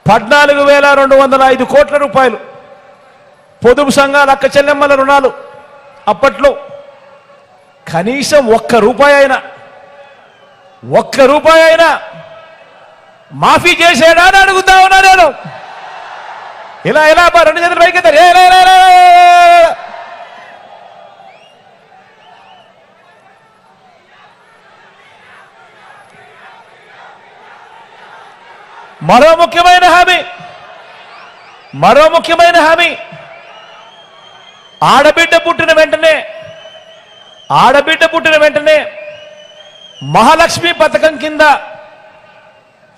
[SPEAKER 10] 14,205 కోట్ల రూపాయలు పొదుపు సంఘాల అక్క చెల్లెమ్మల రుణాలు. అప్పట్లో కనీసం ఒక్క రూపాయి అయినా మాఫీ చేసాడా అని అడుగుతా ఉన్నా నేను. ఇలా ఇలా 2 చేతులు పైకి మరో ముఖ్యమైన హామీ, ఆడబిడ్డ పుట్టిన వెంటనే మహాలక్ష్మి పథకం కింద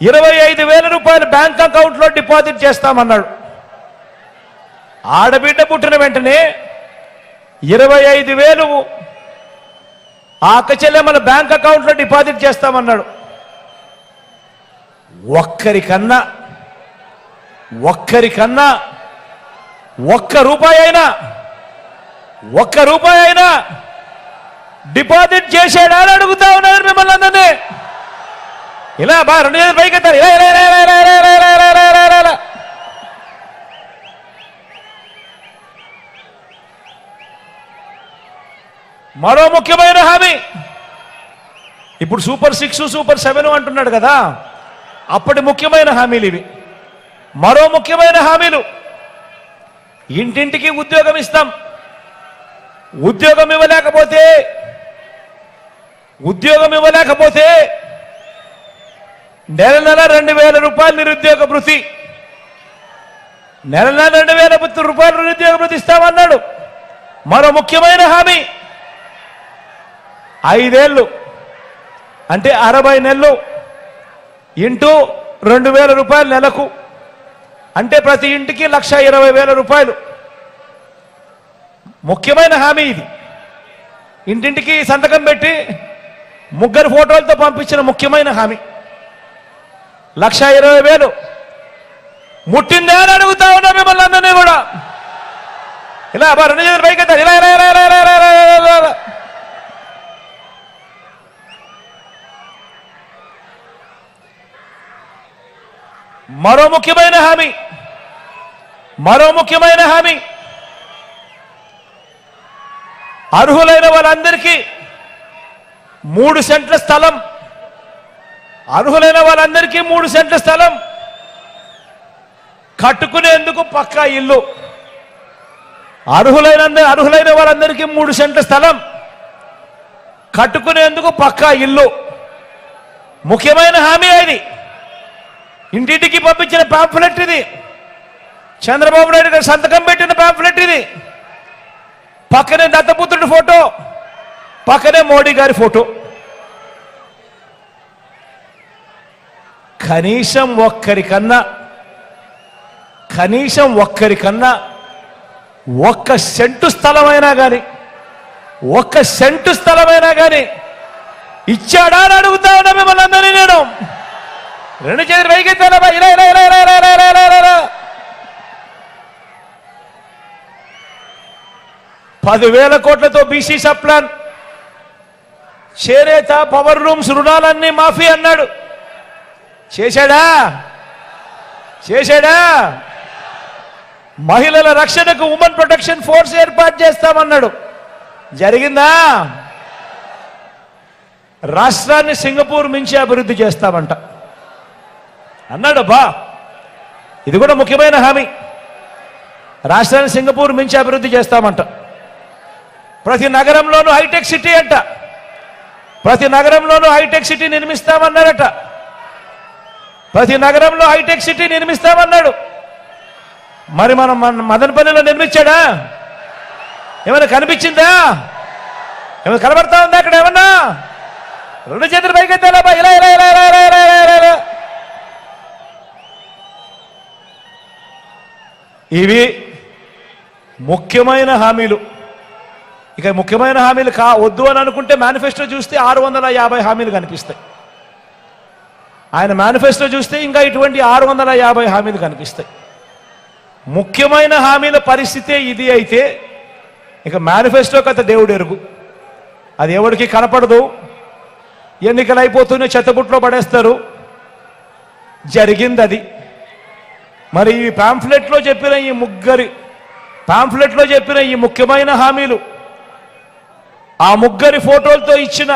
[SPEAKER 10] 25,000 రూపాయలు బ్యాంక్ అకౌంట్లో డిపాజిట్ చేస్తామన్నాడు. ఆడబిడ్డ పుట్టిన వెంటనే 25,000 ఆ అక్క చెల్లెమ్మల బ్యాంక్ అకౌంట్లో డిపాజిట్ చేస్తామన్నాడు. ఒక్కరికన్నా ఒక్క రూపాయి అయినా డిపాజిట్ చేశాడా అని అడుగుతా ఉన్నారు మిమ్మల్ని అందరినీ. ఇలా బా 2 చేతులు పైకెత్తారు. ఇలా మరో ముఖ్యమైన హామీ. ఇప్పుడు సూపర్ 6 సూపర్ 7 అంటున్నాడు కదా, అప్పటి ముఖ్యమైన హామీలు ఇవి. మరో ముఖ్యమైన హామీలు, ఇంటింటికి ఉద్యోగం ఇస్తాం. ఉద్యోగం ఇవ్వలేకపోతే నెల 2,000 రూపాయలు నిరుద్యోగ భృతి, నెల 2,000 రూపాయలు నిరుద్యోగ భృతి ఇస్తామన్నాడు. మరో ముఖ్యమైన హామీ, 5 ఏళ్ళు అంటే 60 నెలలు ఇంటూ 2,000 రూపాయలు నెలకు, అంటే ప్రతి ఇంటికి 1,20,000 రూపాయలు. ముఖ్యమైన హామీ ఇది. ఇంటింటికి సంతకం పెట్టి 3 ఫోటోలతో పంపించిన ముఖ్యమైన హామీ. 1,20,000 ముట్టిందే అని అడుగుతా ఉన్నా మిమ్మల్ని అందరినీ కూడా. ఇలా 2 చేతులు పైకెత్తారు. ఇలా 'మరో ముఖ్యమైన హామీ అర్హులైన వాళ్ళందరికీ 3 సెంట్ల స్థలం, కట్టుకునేందుకు పక్కా ఇల్లు. అర్హులైన వాళ్ళందరికీ 3 సెంట్ల స్థలం, కట్టుకునేందుకు పక్కా ఇల్లు. ముఖ్యమైన హామీ ఇది. ఇంటింటికి పంపించిన పాంఫ్లెట్ ఇది. చంద్రబాబు నాయుడు గారు సంతకం పెట్టిన పాంఫ్లెట్ ఇది. పక్కనే దత్తపుత్రుడి ఫోటో, పక్కనే మోడీ గారి ఫోటో. కనీసం ఒక్కరికన్నా 1 సెంటు స్థలమైనా కానీ ఇచ్చాడా అని అడుగుతా ఉన్నా మిమ్మల్ని అందరినీ నేను. 2 చేతులు పైకెత్తారా? ఇలా 10,000 కోట్లతో బీసీ సప్లాన్, చేనేత, పవర్ రూమ్స్ రుణాలన్నీ మాఫీ అన్నాడు. చేశాడా? మహిళల రక్షణకు ఉమెన్ ప్రొటెక్షన్ ఫోర్స్ ఏర్పాటు చేస్తామన్నాడు. జరిగిందా? రాష్ట్రాన్ని సింగపూర్ మించి అభివృద్ధి చేస్తామంట అన్నాడు. ఇది కూడా ముఖ్యమైన హామీ. రాష్ట్రాన్ని సింగపూర్ మించి అభివృద్ధి చేస్తామంట. ప్రతి నగరంలోనూ హైటెక్ సిటీ అంట. ప్రతి నగరంలోనూ హైటెక్ సిటీ నిర్మిస్తామన్నారట. ప్రతి నగరంలో హైటెక్ సిటీ నిర్మిస్తామన్నాడు. మరి మనం మదనపల్లిలో నిర్మించాడా? ఏమైనా కనిపించిందా? ఏమైనా కనబడతా ఉందా అక్కడ ఏమన్నా? 2 చేతులు పైకెత్తాలా? ఇలా ఇవి ముఖ్యమైన హామీలు. ఇక ముఖ్యమైన హామీలు వద్దు అని అనుకుంటే మేనిఫెస్టో చూస్తే 650 హామీలు కనిపిస్తాయి. ఆయన మేనిఫెస్టో చూస్తే ఇంకా ఇటువంటి 650 హామీలు కనిపిస్తాయి. ముఖ్యమైన హామీల పరిస్థితే ఇది అయితే ఇక మేనిఫెస్టో కథ దేవుడు ఎరుగు. అది ఎవరికి కనపడదు. ఎన్నికలు అయిపోతూనే చెత్తబుట్లో పడేస్తారు. జరిగింది అది. మరి ఈ పాంఫ్లెట్లో చెప్పిన ఈ ముఖ్యమైన హామీలు, ఆ 3 ఫోటోలతో ఇచ్చిన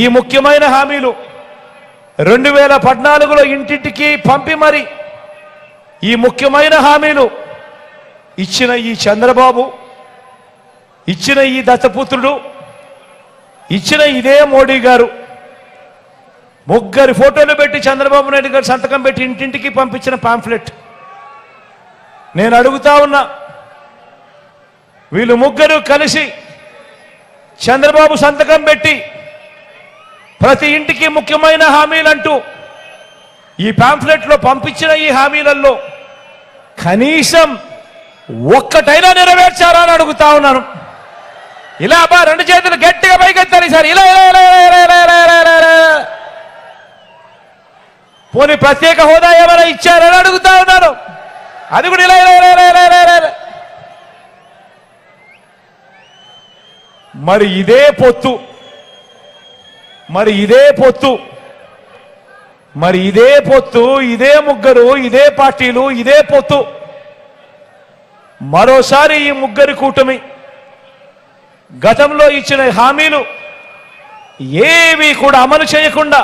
[SPEAKER 10] ఈ ముఖ్యమైన హామీలు 2014లో ఇంటింటికి పంపి మరి ఈ ముఖ్యమైన హామీలు ఇచ్చిన ఈ చంద్రబాబు, ఇచ్చిన ఈ దత్తపుత్రుడు, ఇచ్చిన ఇదే మోడీ గారు 3 ఫోటోలు పెట్టి చంద్రబాబు నాయుడు గారు సంతకం పెట్టి ఇంటింటికి పంపించిన పాంఫ్లెట్. నేను అడుగుతా ఉన్నా, వీళ్ళు 3 కలిసి చంద్రబాబు సంతకం పెట్టి ప్రతి ఇంటికి ముఖ్యమైన హామీలంటూ ఈ పాంఫ్లెట్లో పంపించిన ఈ హామీలలో కనీసం ఒక్కటైనా నెరవేర్చారా అని అడుగుతా ఉన్నాను. ఇలా అబ్బా రెండు చేతులు గట్టిగా పైకెత్తారు సార్. ఇలా ఇలా ఇలా ఇలా ఇలా ఇలా ఇలా ఇలా ఇలా. పోనీ ప్రత్యేక హోదా ఏమైనా ఇచ్చారని అడుగుతా ఉన్నాను. అది కూడా ఇలా ఇలా ఇలా ఇలా ఇలా ఇలా ఇలా. మరి ఇదే పొత్తు, మరి ఇదే పొత్తు, మరి ఇదే పొత్తు, ఇదే ముగ్గురు, ఇదే పార్టీలు, ఇదే పొత్తు మరోసారి ఈ ముగ్గురి కూటమి గతంలో ఇచ్చిన హామీలు ఏవి కూడా అమలు చేయకుండా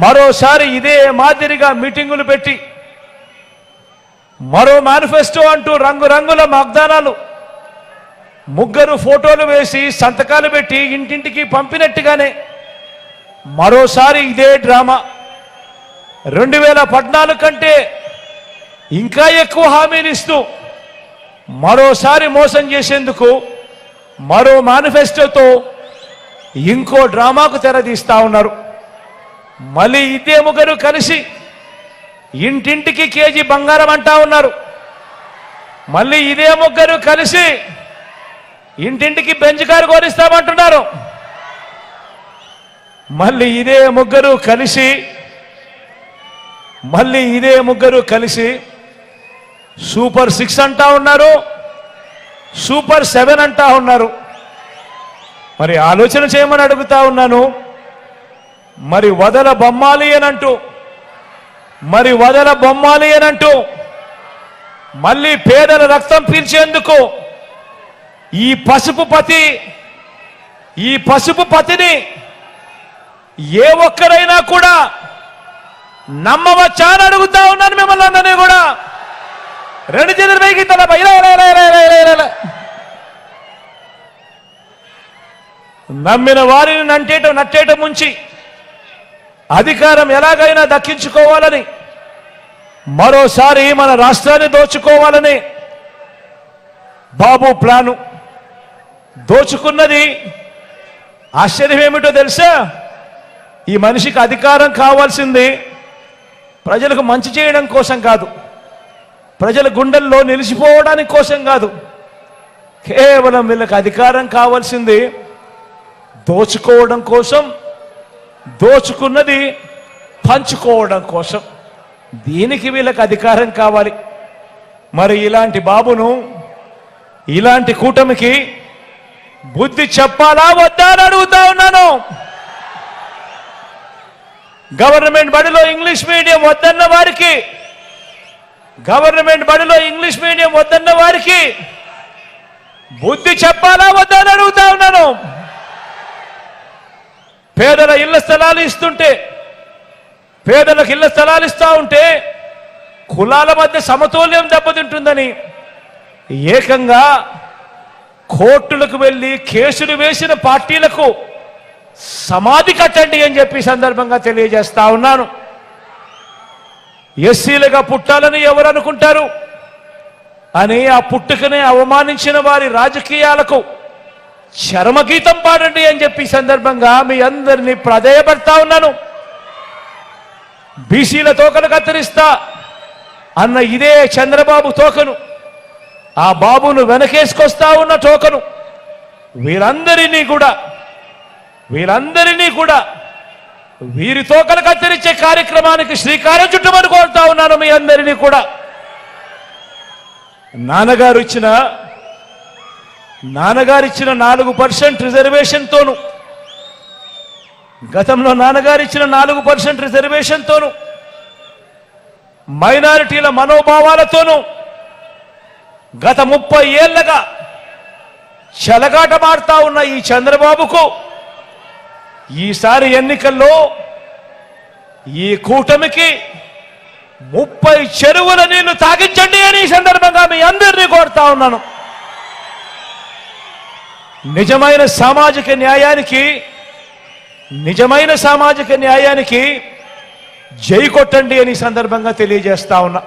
[SPEAKER 10] మరోసారి ఇదే మాదిరిగా మీటింగులు పెట్టి మరో మేనిఫెస్టో అంటూ రంగురంగుల వాగ్దానాలు, ముగ్గురు ఫోటోలు వేసి సంతకాలు పెట్టి ఇంటింటికి పంపినట్టుగానే మరోసారి ఇదే డ్రామా. 2014 కంటే ఇంకా ఎక్కువ హామీలు ఇస్తూ మరోసారి మోసం చేసేందుకు మరో మేనిఫెస్టోతో ఇంకో డ్రామాకు తెరదీస్తా ఉన్నారు. మళ్ళీ ఇదే ముగ్గురు కలిసి ఇంటింటికి కేజీ బంగారం అంటా ఉన్నారు. మళ్ళీ ఇదే ముగ్గురు కలిసి ఇంటింటికి బెంచ్ కారు కోరిస్తామంటున్నారు. మళ్ళీ ఇదే ముగ్గురు కలిసి సూపర్ 6 అంటా ఉన్నారు, సూపర్ 7 అంటా ఉన్నారు. మరి ఆలోచన చేయమని అడుగుతా ఉన్నాను. మరి వదల బొమ్మాలి అనంటూ మళ్ళీ పేదల రక్తం పీల్చేందుకు ఈ పసుపు పతిని ఏ ఒక్కరైనా కూడా నమ్మవచ్చా అని అడుగుతా ఉన్నాను మిమ్మల్ని అందరినీ కూడా. రెండు చేతులు పైకి నమ్మిన వారిని నట్టేట ముంచి అధికారం ఎలాగైనా దక్కించుకోవాలని, మరోసారి మన రాష్ట్రాన్ని దోచుకోవాలని బాబు ప్లాను. దోచుకున్నది ఆశ్చర్యం ఏమిటో తెలుసా? ఈ మనిషికి అధికారం కావాల్సింది ప్రజలకు మంచి చేయడం కోసం కాదు, ప్రజల గుండెల్లో నిలిచిపోవడానికి కోసం కాదు. కేవలం వీళ్ళకి అధికారం కావాల్సింది దోచుకోవడం కోసం, దోచుకున్నది పంచుకోవడం కోసం. దీనికి వీళ్ళకి అధికారం కావాలి. మరి ఇలాంటి బాబును, ఇలాంటి కూటమికి బుద్ధి చెప్పాలా వద్దా అని అడుగుతా ఉన్నాను. గవర్నమెంట్ బడిలో ఇంగ్లీష్ మీడియం వద్దన్న వారికి బుద్ధి చెప్పాలా వద్దా అని అడుగుతా ఉన్నాను. పేదల ఇళ్ల స్థలాలు పేదలకు ఇళ్ల స్థలాలు ఇస్తా ఉంటే కులాల మధ్య సమతుల్యం దెబ్బతింటుందని ఏకంగా కోర్టులకు వెళ్ళి కేసులు వేసిన పార్టీలకు సమాధి కట్టండి అని చెప్పి సందర్భంగా తెలియజేస్తా ఉన్నాను. ఎస్సీలుగా పుట్టాలని ఎవరు అనుకుంటారు అని ఆ పుట్టుకనే అవమానించిన వారి రాజకీయాలకు చరమగీతం పాడండి అని చెప్పి సందర్భంగా మీ అందరినీ ప్రాధేయపడతా ఉన్నాను. బీసీల తోకను కత్తిరిస్తా అన్న ఇదే చంద్రబాబు తోకను, ఆ బాబును వెనకేసుకొస్తా ఉన్న తోకను, వీరందరినీ కూడా వీరి తోకలు కత్తిరించే కార్యక్రమానికి శ్రీకారం చుట్టమని కోరుతా ఉన్నాను మీ అందరినీ కూడా. నాన్నగారు ఇచ్చిన 4% రిజర్వేషన్తోను, గతంలో నాన్నగారు ఇచ్చిన 4% రిజర్వేషన్తోను, మైనారిటీల మనోభావాలతోనూ గత 30 ఏళ్లుగా చెలగాటమాడుతా ఉన్న ఈ చంద్రబాబుకు ఈసారి ఎన్నికల్లో ఈ కూటమికి 30 చెరువుల నీళ్లు తాగించండి అని ఈ సందర్భంగా మీ అందరినీ కోరుతా ఉన్నాను. నిజమైన సామాజిక న్యాయానికి జై కొట్టండి అని సందర్భంగా తెలియజేస్తా ఉన్నా.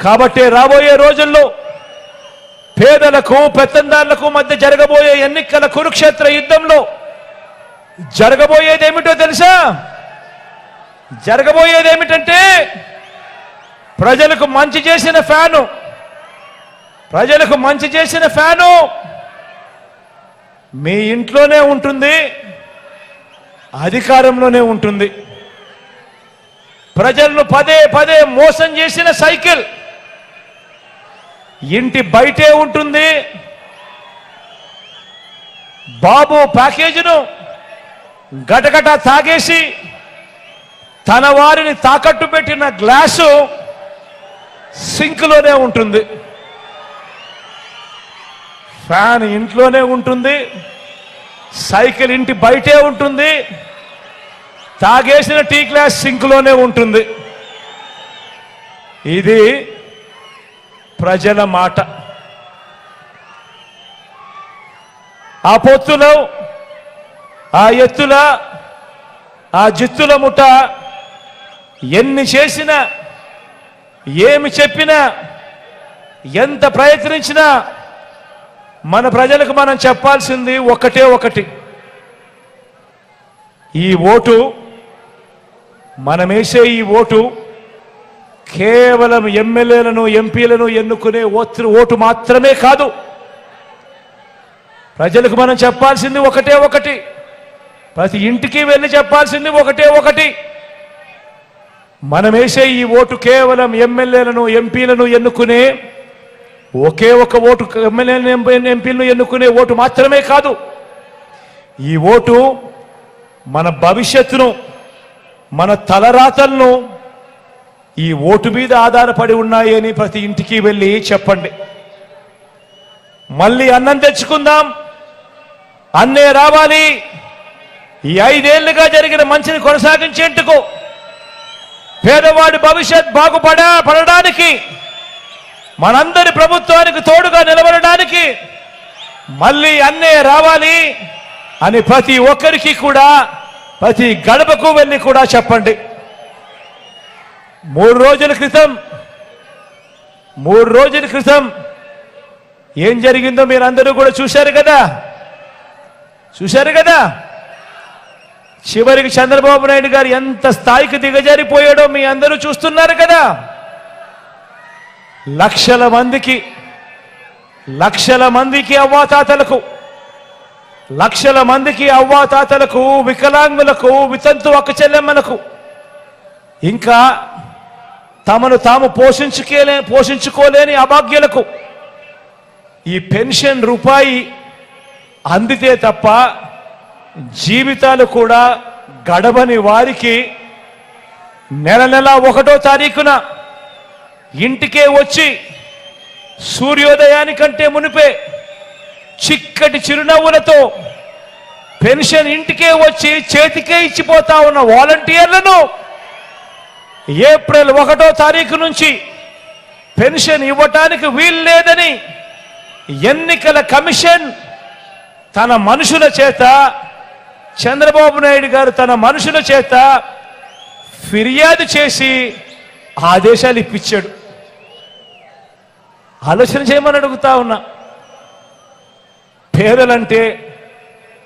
[SPEAKER 10] కాబట్టి రాబోయే రోజుల్లో పేదలకు పెత్తందారులకు మధ్య జరగబోయే ఎన్నికల కురుక్షేత్ర యుద్ధంలో జరగబోయేదేమిటో తెలుసా? జరగబోయేదేమిటంటే ప్రజలకు మంచి చేసిన ఫ్యాను ప్రజలకు మంచి చేసిన ఫ్యాను మీ ఇంట్లోనే ఉంటుంది, అధికారంలోనే ఉంటుంది. ప్రజలను పదే పదే మోసం చేసిన సైకిల్ ఇంటి బయటే ఉంటుంది. బాబు ప్యాకేజీను గటగట తాగేసి తన వారిని తాకట్టు పెట్టిన గ్లాసు సింక్లోనే ఉంటుంది. ఫ్యాన్ ఇంట్లోనే ఉంటుంది, సైకిల్ ఇంటి బయటే ఉంటుంది, తాగేసిన టీ గ్లాస్ సింక్లోనే ఉంటుంది. ఇది ప్రజల మాట. ఆ పొత్తులో, ఆ ఎత్తుల, ఆ జిత్తుల ముఠ ఎన్ని చేసినా, ఏమి చెప్పినా, ఎంత ప్రయత్నించినా మన ప్రజలకు మనం చెప్పాల్సింది ఒకటే ఒకటి. ఈ ఓటు, మనమేసే ఈ ఓటు కేవలం ఎమ్మెల్యేలను, ఎంపీలను ఎన్నుకునే ఓటు మాత్రమే కాదు. ప్రజలకు మనం చెప్పాల్సింది ఒకటే ఒకటి. ప్రతి ఇంటికి వెళ్ళి చెప్పాల్సింది ఒకటే ఒకటి. మనమేసే ఈ ఓటు కేవలం ఎమ్మెల్యేలను, ఎంపీలను ఎన్నుకునే ఒకే ఒక ఓటు, ఎమ్మెల్యేలను, ఎంపీలను ఎన్నుకునే ఓటు మాత్రమే కాదు. ఈ ఓటు మన భవిష్యత్తును, మన తలరాతలను ఈ ఓటు మీద ఆధారపడి ఉన్నాయి అని ప్రతి ఇంటికి వెళ్ళి చెప్పండి. మళ్ళీ అన్నం తెచ్చుకుందాం, అన్నే రావాలి. ఈ 5 ఏళ్లుగా జరిగిన మంచిని కొనసాగించేందుకు, పేదవాడి భవిష్యత్ బాగుపడడానికి, మనందరి ప్రభుత్వానికి తోడుగా నిలబడడానికి మళ్ళీ అన్నే రావాలి అని ప్రతి ఒక్కరికి కూడా, ప్రతి గడపకు వెళ్ళి కూడా చెప్పండి. 3 రోజుల క్రితం ఏం జరిగిందో మీరందరూ కూడా చూశారు కదా. చివరికి చంద్రబాబు నాయుడు గారు ఎంత స్థాయికి దిగజారిపోయాడో మీ అందరూ చూస్తున్నారు కదా. లక్షల మందికి అవ్వాతాతలకు, వికలాంగులకు, వితంతు అక్క చెల్లెమ్మలకు, ఇంకా తమను తాము పోషించుకోలేని అభాగ్యులకు ఈ పెన్షన్ రూపాయి అందితే తప్ప జీవితాలు కూడా గడవని వారికి నెల 1వ తారీఖున ఇంటికే వచ్చి సూర్యోదయానికంటే మునిపే చిక్కటి చిరునవ్వులతో పెన్షన్ ఇంటికే వచ్చి చేతికే ఇచ్చిపోతా ఉన్న వాలంటీర్లను ఏప్రిల్ 1వ తారీఖు నుంచి పెన్షన్ ఇవ్వటానికి వీలు లేదని ఎన్నికల కమిషన్ తన మనుషుల చేత, చంద్రబాబు నాయుడు గారు తన మనుషుల చేత ఫిర్యాదు చేసి ఆదేశాలు ఇప్పించాడు. ఆలోచన చేయమని అడుగుతా ఉన్నా. పేదలంటే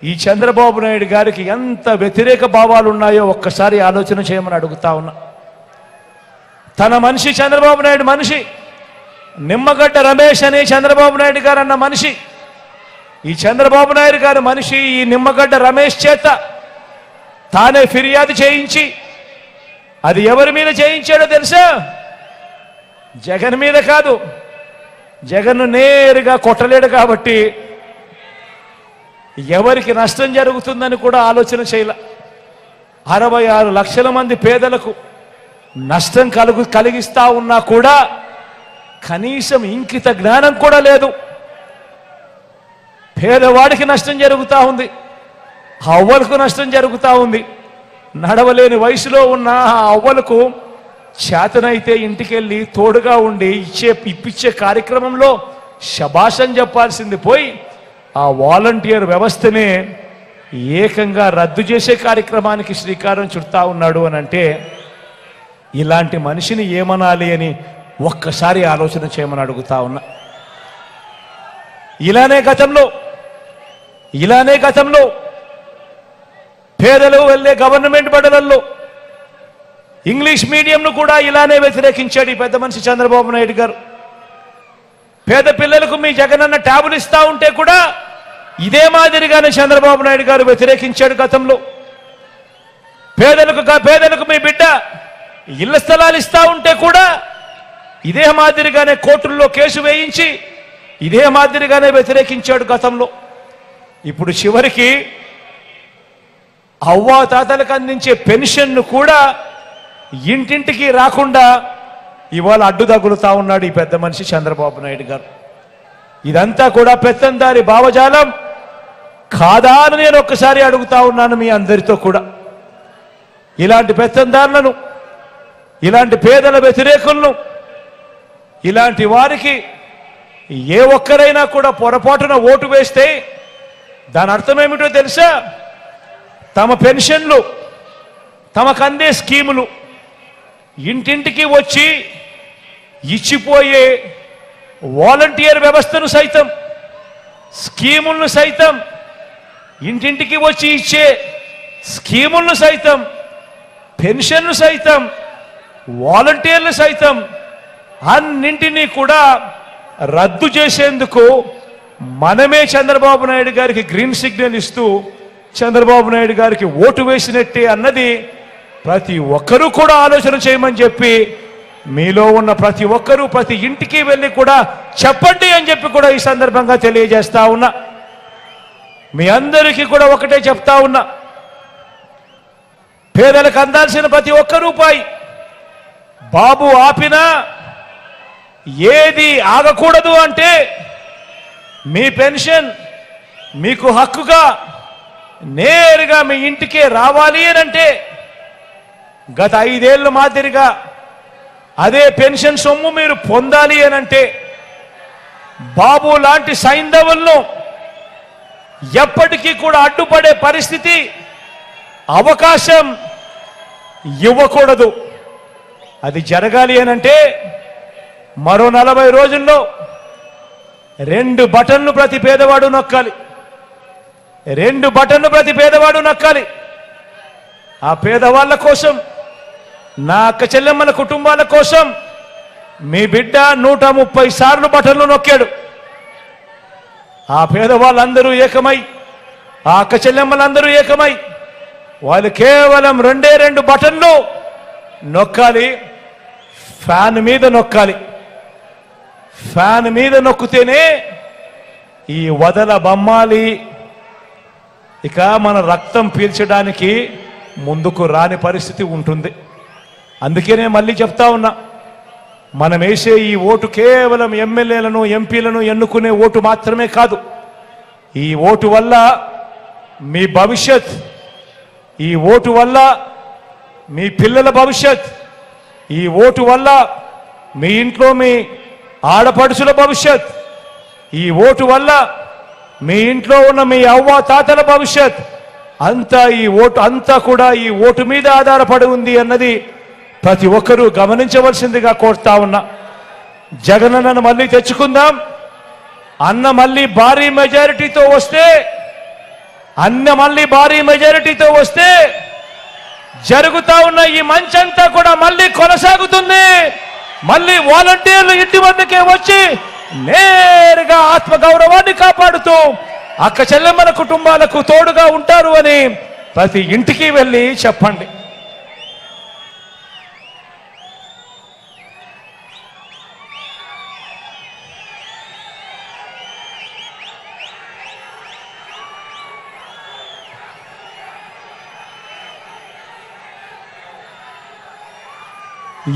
[SPEAKER 10] ఈ చంద్రబాబు నాయుడు గారికి ఎంత వ్యతిరేక భావాలు ఉన్నాయో ఒక్కసారి ఆలోచన చేయమని అడుగుతా ఉన్నా. తన మనిషి, చంద్రబాబు నాయుడు మనిషి, నిమ్మగడ్డ రమేష్ అనే చంద్రబాబు నాయుడు గారు అన్న మనిషి, ఈ చంద్రబాబు నాయుడు గారి మనిషి ఈ నిమ్మగడ్డ రమేష్ చేత తానే ఫిర్యాదు చేయించి, అది ఎవరి మీద చేయించాడో తెలుసా? జగన్ మీద కాదు. జగన్ను నేరుగా కొట్టలేడు కాబట్టి ఎవరికి నష్టం జరుగుతుందని కూడా ఆలోచన చేయలే. 66 లక్షల మంది పేదలకు నష్టం కలిగిస్తా ఉన్నా కూడా కనీసం ఇంకిత జ్ఞానం కూడా లేదు. పేదవాడికి నష్టం జరుగుతూ ఉంది, అవ్వలకు నష్టం జరుగుతూ ఉంది. నడవలేని వయసులో ఉన్న ఆ అవ్వలకు చేతనైతే ఇంటికెళ్ళి తోడుగా ఉండి ఇప్పించే కార్యక్రమంలో శభాషం చెప్పాల్సింది పోయి ఆ వాలంటీర్ వ్యవస్థనే ఏకంగా రద్దు చేసే కార్యక్రమానికి శ్రీకారం చుడతా ఉన్నాడు అని అంటే ఇలాంటి మనిషిని ఏమనాలి అని ఒక్కసారి ఆలోచన చేయమని అడుగుతా ఉన్నా. ఇలానే గతంలో పేదలు వెళ్ళే గవర్నమెంట్ బడులలో ఇంగ్లీష్ మీడియంను కూడా ఇలానే వ్యతిరేకించాడు ఈ పెద్ద మనిషి చంద్రబాబు నాయుడు గారు. పేద పిల్లలకు మీ జగనన్న ట్యాబులు ఇస్తా ఉంటే కూడా ఇదే మాదిరిగానే చంద్రబాబు నాయుడు గారు వ్యతిరేకించాడు గతంలో. పేదలకు మీ బిడ్డ ఇళ్ల స్థలాలు ఇస్తా ఉంటే కూడా ఇదే మాదిరిగానే కోర్టుల్లో కేసు వేయించి ఇదే మాదిరిగానే వ్యతిరేకించాడు గతంలో. ఇప్పుడు చివరికి అవ్వా తాతలకు అందించే పెన్షన్ను కూడా ఇంటింటికి రాకుండా ఇవాళ అడ్డు తగులుతా ఉన్నాడు ఈ పెద్ద మనిషి చంద్రబాబు నాయుడు గారు. ఇదంతా కూడా పెత్తందారి భావజాలం కాదా అని నేను ఒక్కసారి అడుగుతా ఉన్నాను మీ అందరితో కూడా. ఇలాంటి పెత్తందారులను, ఇలాంటి పేదల వ్యతిరేకులను, ఇలాంటి వారికి ఏ ఒక్కరైనా కూడా పొరపాటున ఓటు వేస్తే దాని అర్థం ఏమిటో తెలుసా? తమ పెన్షన్లు, తమకు అందే స్కీములు ఇంటింటికి వచ్చి ఇచ్చిపోయే వాలంటీర్ వ్యవస్థను సైతం, స్కీములను సైతం, ఇంటింటికి వచ్చి ఇచ్చే స్కీములను సైతం, పెన్షన్లు సైతం, వాలంటీర్లు సైతం అన్నింటినీ కూడా రద్దు చేసేందుకు మనమే చంద్రబాబు నాయుడు గారికి గ్రీన్ సిగ్నల్ ఇస్తూ చంద్రబాబు నాయుడు గారికి ఓటు వేసినట్టే అన్నది ప్రతి ఒక్కరూ కూడా ఆలోచన చేయమని చెప్పి మీలో ఉన్న ప్రతి ఒక్కరూ ప్రతి ఇంటికి వెళ్ళి కూడా చెప్పండి అని చెప్పి కూడా ఈ సందర్భంగా తెలియజేస్తా ఉన్నా. మీ అందరికీ కూడా ఒకటే చెప్తా ఉన్నా, పేదలకు అందాల్సిన ప్రతి ఒక్క రూపాయి బాబు ఆపినా ఏది ఆగకూడదు అంటే మీ పెన్షన్ మీకు హక్కుగా నేరుగా మీ ఇంటికే రావాలి అని అంటే గత 5 ఏళ్ళ మాదిరిగా అదే పెన్షన్ సొమ్ము మీరు పొందాలి అని అంటే బాబు లాంటి సైంధవులను ఎప్పటికీ కూడా అడ్డుపడే పరిస్థితి, అవకాశం ఇవ్వకూడదు. అది జరగాలి అనంటే మరో 40 రోజుల్లో 2 బటన్లు ప్రతి పేదవాడు నొక్కాలి. 2 బటన్లు ప్రతి పేదవాడు నొక్కాలి. ఆ పేదవాళ్ళ కోసం, నా అక్క చెల్లెమ్మల కుటుంబాల కోసం మీ బిడ్డ 130 సార్లు బటన్లు నొక్కాడు. ఆ పేదవాళ్ళందరూ ఏకమై, ఆ అక్క చెల్లెమ్మలందరూ ఏకమై వాళ్ళు కేవలం 2 బటన్లు నొక్కాలి. ఫ్యాన్ మీద నొక్కాలి. ఫ్యాన్ మీద నొక్కితేనే ఈ వదల బొమ్మాలి ఇక మన రక్తం పీల్చడానికి ముందుకు రాని పరిస్థితి ఉంటుంది. అందుకనే మళ్ళీ చెప్తా ఉన్నా, మనం వేసే ఈ ఓటు కేవలం ఎమ్మెల్యేలను, ఎంపీలను ఎన్నుకునే ఓటు మాత్రమే కాదు. ఈ ఓటు వల్ల మీ భవిష్యత్, ఈ ఓటు వల్ల మీ పిల్లల భవిష్యత్, ఈ ఓటు వల్ల మీ ఇంట్లో మీ ఆడపడుచుల భవిష్యత్, ఈ ఓటు వల్ల మీ ఇంట్లో ఉన్న మీ అవ్వ తాతల భవిష్యత్ అంతా ఈ ఓటు అంతా కూడా ఈ ఓటు మీద ఆధారపడి ఉంది అన్నది ప్రతి ఒక్కరూ గమనించవలసిందిగా కోరుతా ఉన్నా. జగనన్నను మళ్ళీ తెచ్చుకుందాం. అన్న మళ్ళీ భారీ మెజారిటీతో వస్తే జరుగుతా ఉన్న ఈ మంచంతా కూడా మళ్ళీ కొనసాగుతుంది. మళ్ళీ వాలంటీర్లు ఇంటి వద్దకే వచ్చి నేరుగా ఆత్మగౌరవాన్ని కాపాడుతూ అక్క చెల్లెమ్మల కుటుంబాలకు తోడుగా ఉంటారు అని ప్రతి ఇంటికి వెళ్ళి చెప్పండి.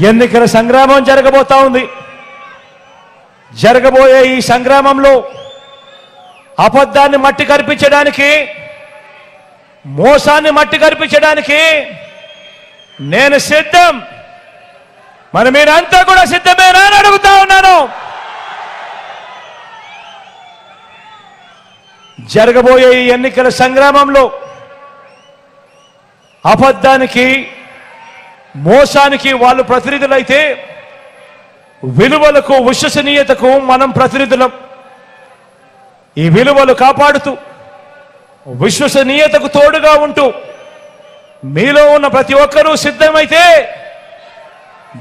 [SPEAKER 10] ఎన్నికల సంగ్రామం జరగబోతా ఉంది. జరగబోయే ఈ సంగ్రామంలో అబద్ధాన్ని మట్టి కరిపించడానికి, మోసాన్ని మట్టి కరిపించడానికి నేను సిద్ధం. మరి మీరంతా కూడా సిద్ధమేనా అని అడుగుతా ఉన్నాను. జరగబోయే ఈ ఎన్నికల సంగ్రామంలో అబద్ధానికి, మోసానికి వాళ్ళు ప్రతినిధులైతే విలువలకు, విశ్వసనీయతకు మనం ప్రతినిధులం. ఈ విలువలు కాపాడుతూ, విశ్వసనీయతకు తోడుగా ఉంటూ మీలో ఉన్న ప్రతి ఒక్కరూ సిద్ధమైతే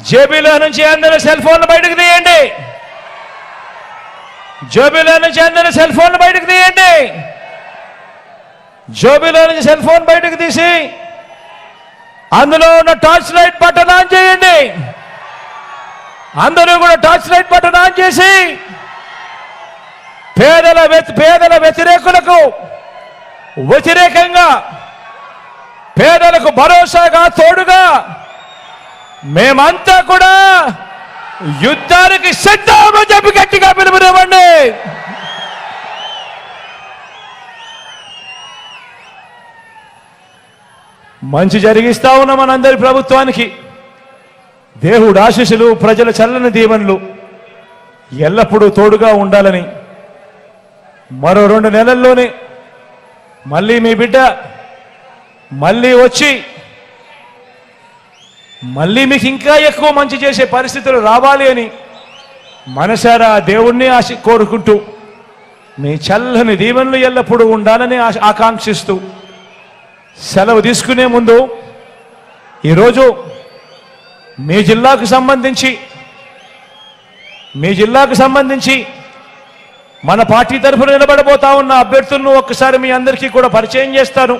[SPEAKER 10] జేబీలో నుంచి అందరూ సెల్ ఫోన్లు బయటకు తీయండి. జోబీలో నుంచి అందరూ సెల్ ఫోన్ బయటకు తీయండి. జోబీలో నుంచి సెల్ ఫోన్ బయటకు తీసి అందులో ఉన్న టార్చ్ లైట్ బటన్ ఆన్ చేయండి. అందరూ కూడా టార్చ్ లైట్ బటన్ ఆన్ చేసి పేదల వ్యతిరేకులకు వ్యతిరేకంగా పేదలకు భరోసాగా తోడుగా మేమంతా కూడా యుద్ధానికి సిద్ధమని చెప్పి గట్టిగా పిలుపునివ్వండి. మంచి జరిగిస్తా ఉన్న మనందరి ప్రభుత్వానికి దేవుడు ఆశీస్సులు, ప్రజల చల్లని దీవెనలు ఎల్లప్పుడూ తోడుగా ఉండాలని మరో 2 నెలల్లోనే మళ్ళీ మీ బిడ్డ మళ్ళీ వచ్చి మళ్ళీ మీకు ఇంకా ఎక్కువ మంచి చేసే పరిస్థితులు రావాలి అని మనసారా దేవుణ్ణి కోరుకుంటూ మీ చల్లని దీవెనలు ఎల్లప్పుడూ ఉండాలని ఆకాంక్షిస్తూ సెలవు తీసుకునే ముందు ఈరోజు మీ జిల్లాకు సంబంధించి మన పార్టీ తరఫున నిలబడబోతా ఉన్న అభ్యర్థులను ఒక్కసారి మీ అందరికీ కూడా పరిచయం చేస్తాను.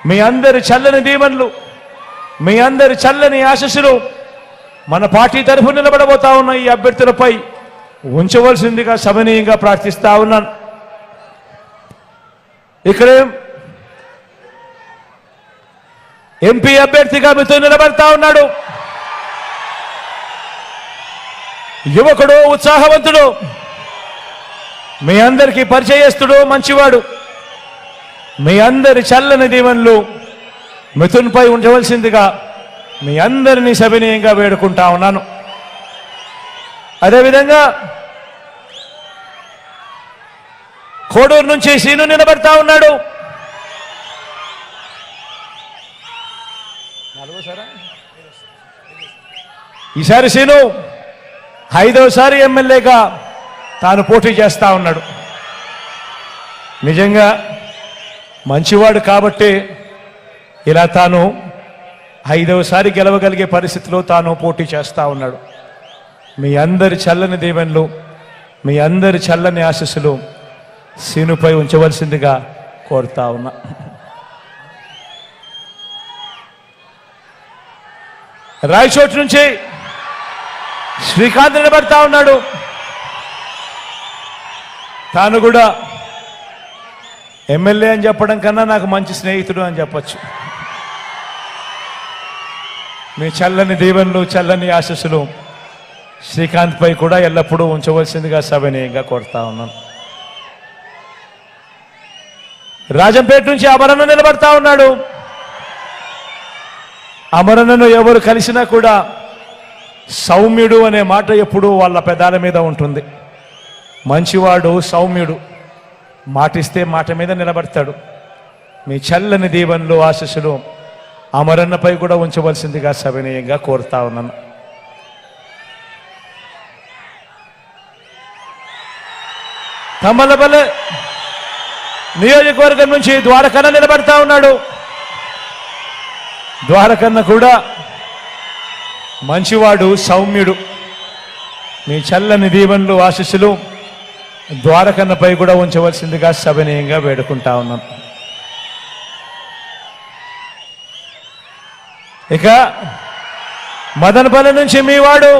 [SPEAKER 10] మీ అందరి చల్లని దీవెనలు, మీ అందరి చల్లని ఆశీస్సులు మన పార్టీ తరఫున నిలబడబోతా ఉన్న ఈ అభ్యర్థులపై ఉంచవలసిందిగా సవినీయంగా ప్రార్థిస్తా ఉన్నాను. ఇక్కడ ఎంపీ అభ్యర్థిగా మీతో నిలబడతా ఉన్నాడు యువకుడు, ఉత్సాహవంతుడు, మీ అందరికీ పరిచయస్తుడు, మంచివాడు. మీ అందరి చల్లని దీవెనలు మిథున్పై ఉంచవలసిందిగా మీ అందరినీ సవినీయంగా వేడుకుంటా ఉన్నాను. అదేవిధంగా కోడూరు నుంచి సీను నిలబడతా ఉన్నాడు. ఈసారి సీను 5వసారి ఎమ్మెల్యేగా తాను పోటీ చేస్తా ఉన్నాడు. నిజంగా మంచివాడు కాబట్టి ఇలా తాను 5వసారి గెలవగలిగే పరిస్థితిలో తాను పోటీ చేస్తా ఉన్నాడు. మీ అందరి చల్లని దీవెనలు, మీ అందరి చల్లని ఆశీస్సులు సీనుపై ఉంచవలసిందిగా కోరుతా ఉన్నా. రాయచోటు నుంచి శ్రీకాంత్ నిలబడతా ఉన్నాడు. తాను కూడా ఎమ్మెల్యే అని చెప్పడం కన్నా నాకు మంచి స్నేహితుడు అని చెప్పచ్చు. మీ చల్లని దీవెనలు, చల్లని ఆశీస్సులు శ్రీకాంత్ పై కూడా ఎల్లప్పుడూ ఉంచవలసిందిగా సవినీయంగా కోరుతా ఉన్నాను. రాజంపేట నుంచి అమరన్న నిలబడతా ఉన్నాడు. అమరన్నను ఎవరు కలిసినా కూడా సౌమ్యుడు అనే మాట ఎప్పుడూ వాళ్ళ పెదాల మీద ఉంటుంది. మంచివాడు, సౌమ్యుడు, మాటిస్తే మాట మీద నిలబడతాడు. మీ చల్లని దీవెనలు, ఆశీస్సులు అమరన్నపై కూడా ఉంచవలసిందిగా సవినీయంగా కోరుతా ఉన్నాను. తమ్మలపల్లె నియోజకవర్గం నుంచి ద్వారకన్న నిలబడతా ఉన్నాడు. ద్వారకన్న కూడా మంచివాడు, సౌమ్యుడు. మీ చల్లని దీవెనలు, ఆశీస్సులు ద్వారకన్నపై కూడా ఉంచవలసిందిగా సవినీయంగా వేడుకుంటా ఉన్నాం. ఇక మదనపల్లి నుంచి మీ వాడు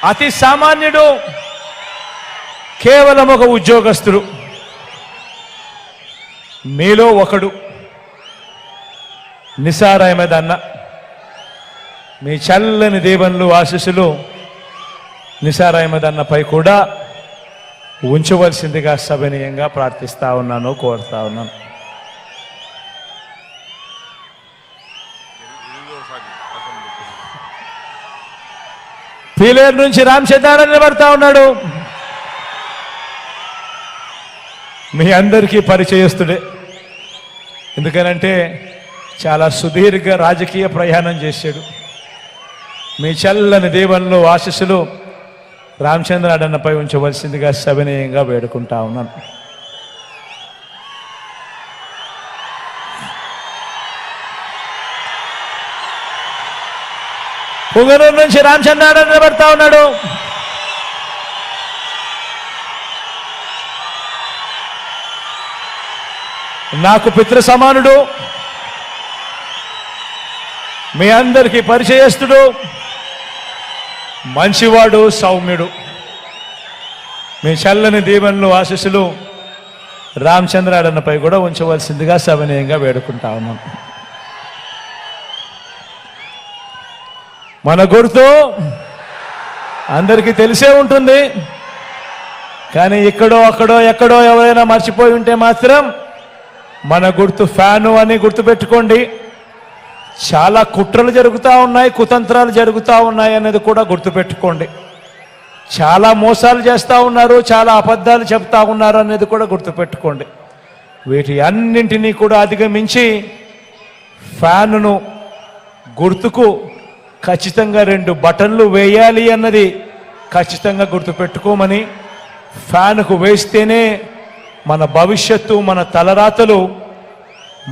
[SPEAKER 10] అతి సామాన్యుడు, కేవలం ఒక ఉద్యోగస్తుడు. మీలో ఒకడు నిసార్ అహ్మద్ అన్న. మీ చల్లని దీవెనలు, ఆశీస్సులు నిసార్ అహ్మద్ అన్నపై కూడా ఉంచవలసిందిగా సవినీయంగా ప్రార్థిస్తా ఉన్నాను, కోరుతా ఉన్నాను. పీలేరు నుంచి రామచంద్ర నిలబడతా ఉన్నాడు. మీ అందరికీ పరిచయస్తుడే. ఎందుకనంటే చాలా సుదీర్ఘ రాజకీయ ప్రయాణం చేశాడు. మీ చల్లని దీవెనలు, ఆశీస్సులు రామచంద్ర అన్నపై ఉంచవలసిందిగా సవినీయంగా వేడుకుంటా ఉన్నాను. పుంగనూరు నుంచి రామచంద్ర నిలబడతా ఉన్నాడు. నాకు పితృ సమానుడు, మీ అందరికీ పరిచయస్తుడు, మంచివాడు, సౌమ్యుడు. మీ చల్లని దీవెనలు ఆశీస్సులు రామచంద్రాడన్నపై కూడా ఉంచవలసిందిగా సవినయంగా వేడుకుంటా ఉన్నాం. మన గుర్తు అందరికీ తెలిసే ఉంటుంది, కానీ ఇక్కడో అక్కడో ఎక్కడో ఎవరైనా మర్చిపోయి ఉంటే మాత్రం మన గుర్తు ఫ్యాను అని గుర్తుపెట్టుకోండి. చాలా కుట్రలు జరుగుతూ ఉన్నాయి, కుతంత్రాలు జరుగుతూ ఉన్నాయి అనేది కూడా గుర్తుపెట్టుకోండి. చాలా మోసాలు చేస్తూ ఉన్నారు, చాలా అబద్ధాలు చెప్తా ఉన్నారు అనేది కూడా గుర్తుపెట్టుకోండి. వీటి అన్నింటినీ కూడా అధిగమించి ఫ్యానును గుర్తుకు ఖచ్చితంగా 2 బటన్లు వేయాలి అన్నది ఖచ్చితంగా గుర్తుపెట్టుకోమని, ఫ్యాన్కు వేస్తేనే మన భవిష్యత్తు, మన తలరాతలు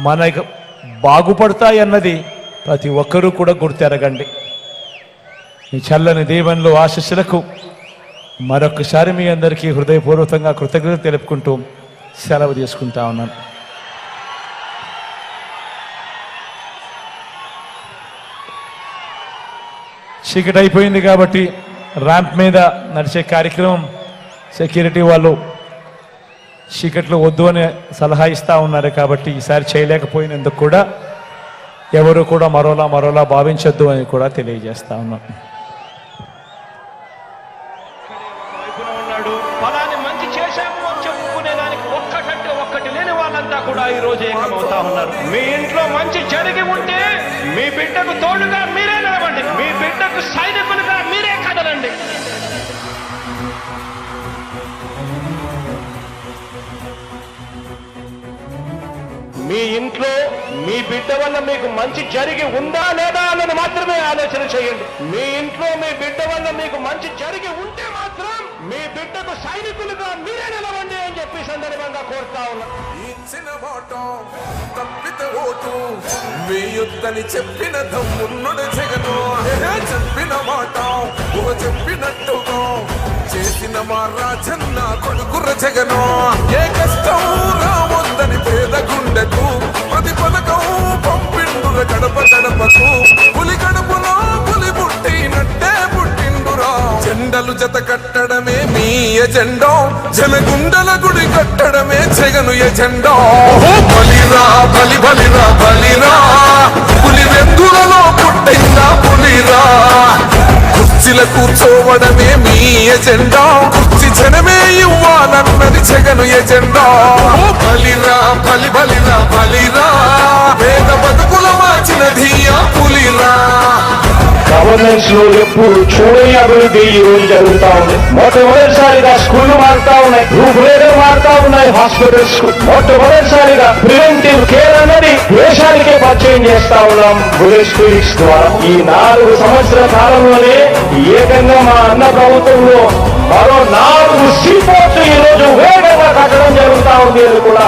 [SPEAKER 10] మన బాగుపడతాయి అన్నది ప్రతి ఒక్కరూ కూడా గుర్తెరగండి. ఈ చల్లని దీవెనలు ఆశీస్సులకు మరొకసారి మీ అందరికీ హృదయపూర్వకంగా కృతజ్ఞత తెలుపుకుంటూ సెలవు తీసుకుంటా ఉన్నాను. చీకటి అయిపోయింది కాబట్టి ర్యాంప్ మీద నడిచే కార్యక్రమం సెక్యూరిటీ వాళ్ళు చీకట్లు వద్దు అని సలహా ఇస్తూ ఉన్నారు కాబట్టి ఈసారి చేయలేకపోయినందుకు కూడా ఎవరు కూడా మరోలా భావించొద్దు అని కూడా తెలియజేస్తా ఉన్నాం.
[SPEAKER 11] ఫలాన్ని మంచి చేశాము అని చెప్పుకునేదానికి ఒక్కటంటే ఒక్కటి లేని వాళ్ళంతా కూడా ఈ రోజు ఏకమవుతా ఉన్నారు. మీ ఇంట్లో మంచి జరిగి ఉంటే మీ బిడ్డకు తోడుగా మీరే నిలవండి, మీ బిడ్డకు సైనికులుగా మీరే కదలండి. మీ ఇంట్లో మీ బిడ్డ వల్ల మీకు మంచి జరిగి ఉందా లేదా అన్నది మాత్రమే ఆలోచన చేయండి. మీ ఇంట్లో మీ బిడ్డ వల్ల మీకు మంచి జరిగి ఉంటే మాత్రం మీ బిడ్డకు సైనికులుగా మీరే నిలవండి అని చెప్పి సందర్భంగా కోరుతా ఉన్నా.
[SPEAKER 5] ఇచ్చిన మాట తప్పితే ఓటు వేయొద్దని చెప్పిన దమ్మున్నడు జగను, చెప్పిన మాట చెప్పినట్టుగా చేసిన మా రాజన్న కొడుకుర జగను. ఏ కష్టం రావద్దని పేద గుండెకు ప్రతి పథకం పంపిండుర గడప గడపకు. పులి గడపలో పులి పుట్టినట్టే పుట్టిండురా. జెండలు జత కట్టడమే మీ ఎజెండా, జనగుండల గుడి కట్టడమే జగను ఎజెండా. బలిరా బలి బలిరా బలిరా, పులి వెందులలో పుట్టిందా పులిరా. కుర్చీల కూర్చోవడమే మీ ఎజెండా, కుర్చీ జనమే ఇవ్వాలన్నది జగను ఎజెండా. బలిరా బలి బలిరా బలిరా, పేద బతుకుల మార్చినది ఆ పులిరా.
[SPEAKER 10] గవర్నెన్స్ లో ఎప్పుడు చూడని అభివృద్ధి ఈ రోజు జరుగుతా ఉంది. మొట్టమొదటిసారిగా స్కూళ్లు మారుతా ఉన్నాయి, రూపురేఖలు మారుతా ఉన్నాయి, హాస్పిటల్స్ కు మొట్టమొదటిసారిగా ప్రివెంటివ్ కేర్ అన్నది దేశానికే పరిచయం చేస్తా ఉన్నాం బుల్లెట్ క్లినిక్స్ ద్వారా. ఈ 4 సంవత్సరాల కాలంలోనే ఏకంగా మా అన్న ప్రభుత్వంలో మరో 4 సీపోర్ట్లు ఈ రోజు వేగంగా కట్టడం జరుగుతా ఉంది అని కూడా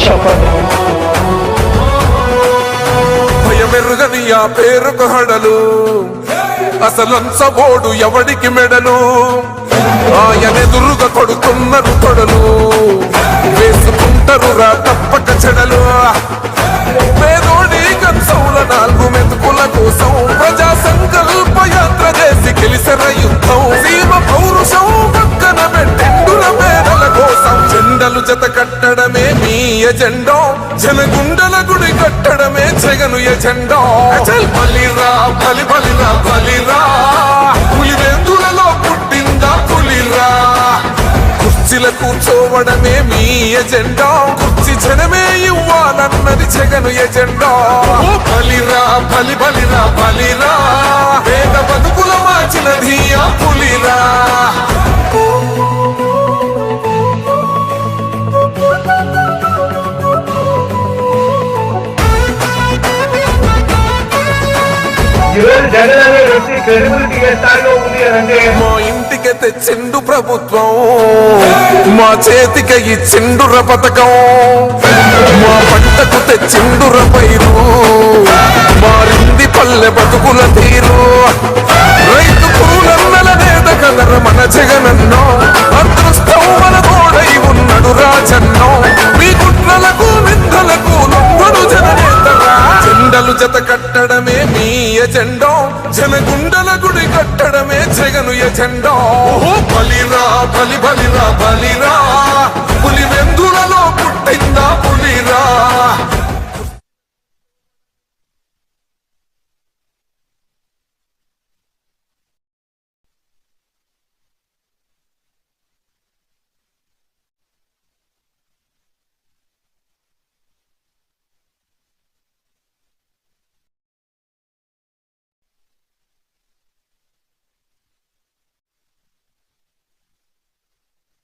[SPEAKER 10] చెప్పండి.
[SPEAKER 5] భయమెరుగని ఆ పేరుకు హడలు, అసలంచబోడు ఎవడికి మెడలు. ఆయనెదురుగా కొడుతున్నారు తొడలు, వేసుకుంటారు రా తప్పక చెడలు. పేదోడి కంచంల 4 మెతుకుల కోసం ప్రజా సంకల్ప యాత్ర చేసి గెలిసిన యుద్ధం. సీమ పౌరుషం పక్కన పెట్టిండుల పేదల కోసం. జెండలు జత కట్టడమే మీ ఎజెండా, జనగుండల గుడి కట్టడమే జగను ఎజెండా. బలిరా బలి బలిరా బలిరా, పులి వెందులలో పుట్టిందా పులిరా. కుర్చీల కూర్చోవడమే మీ ఎజెండా, కుర్చీ జనమే ఇవ్వాలన్నది జగను ఎజెండా. బలిరా బలి బలిరా బలిరా, పేద బతుకుల మార్చినది ఆ పులిరా.
[SPEAKER 10] జగన్ అనే వ్యక్తి క్రెడిబిలిటీ ఏ స్థాయిలో ఉంది అంటే
[SPEAKER 5] మా ఇంటికి తెచ్చిండు ప్రభుత్వం, మా చేతికి ఇచ్చిండుర పథకం. మా పంటకు తెచ్చిండుర పైరు, మారింది పల్లె బతుకుల తీరు. రైతు పూలన్నల నేత కదర మన జగనన్నో, అదృష్టం మన తోడై ఉన్నాడు రాజన్నో. మీ కుట్రలకు నిందల ఎజెండా జనగుండల గుడి కట్టడమే జగను ఎజెండా ఓహో బలిరా బలి బలిరా బలిరా పులి వెందులలో పుట్టిందా పులిరా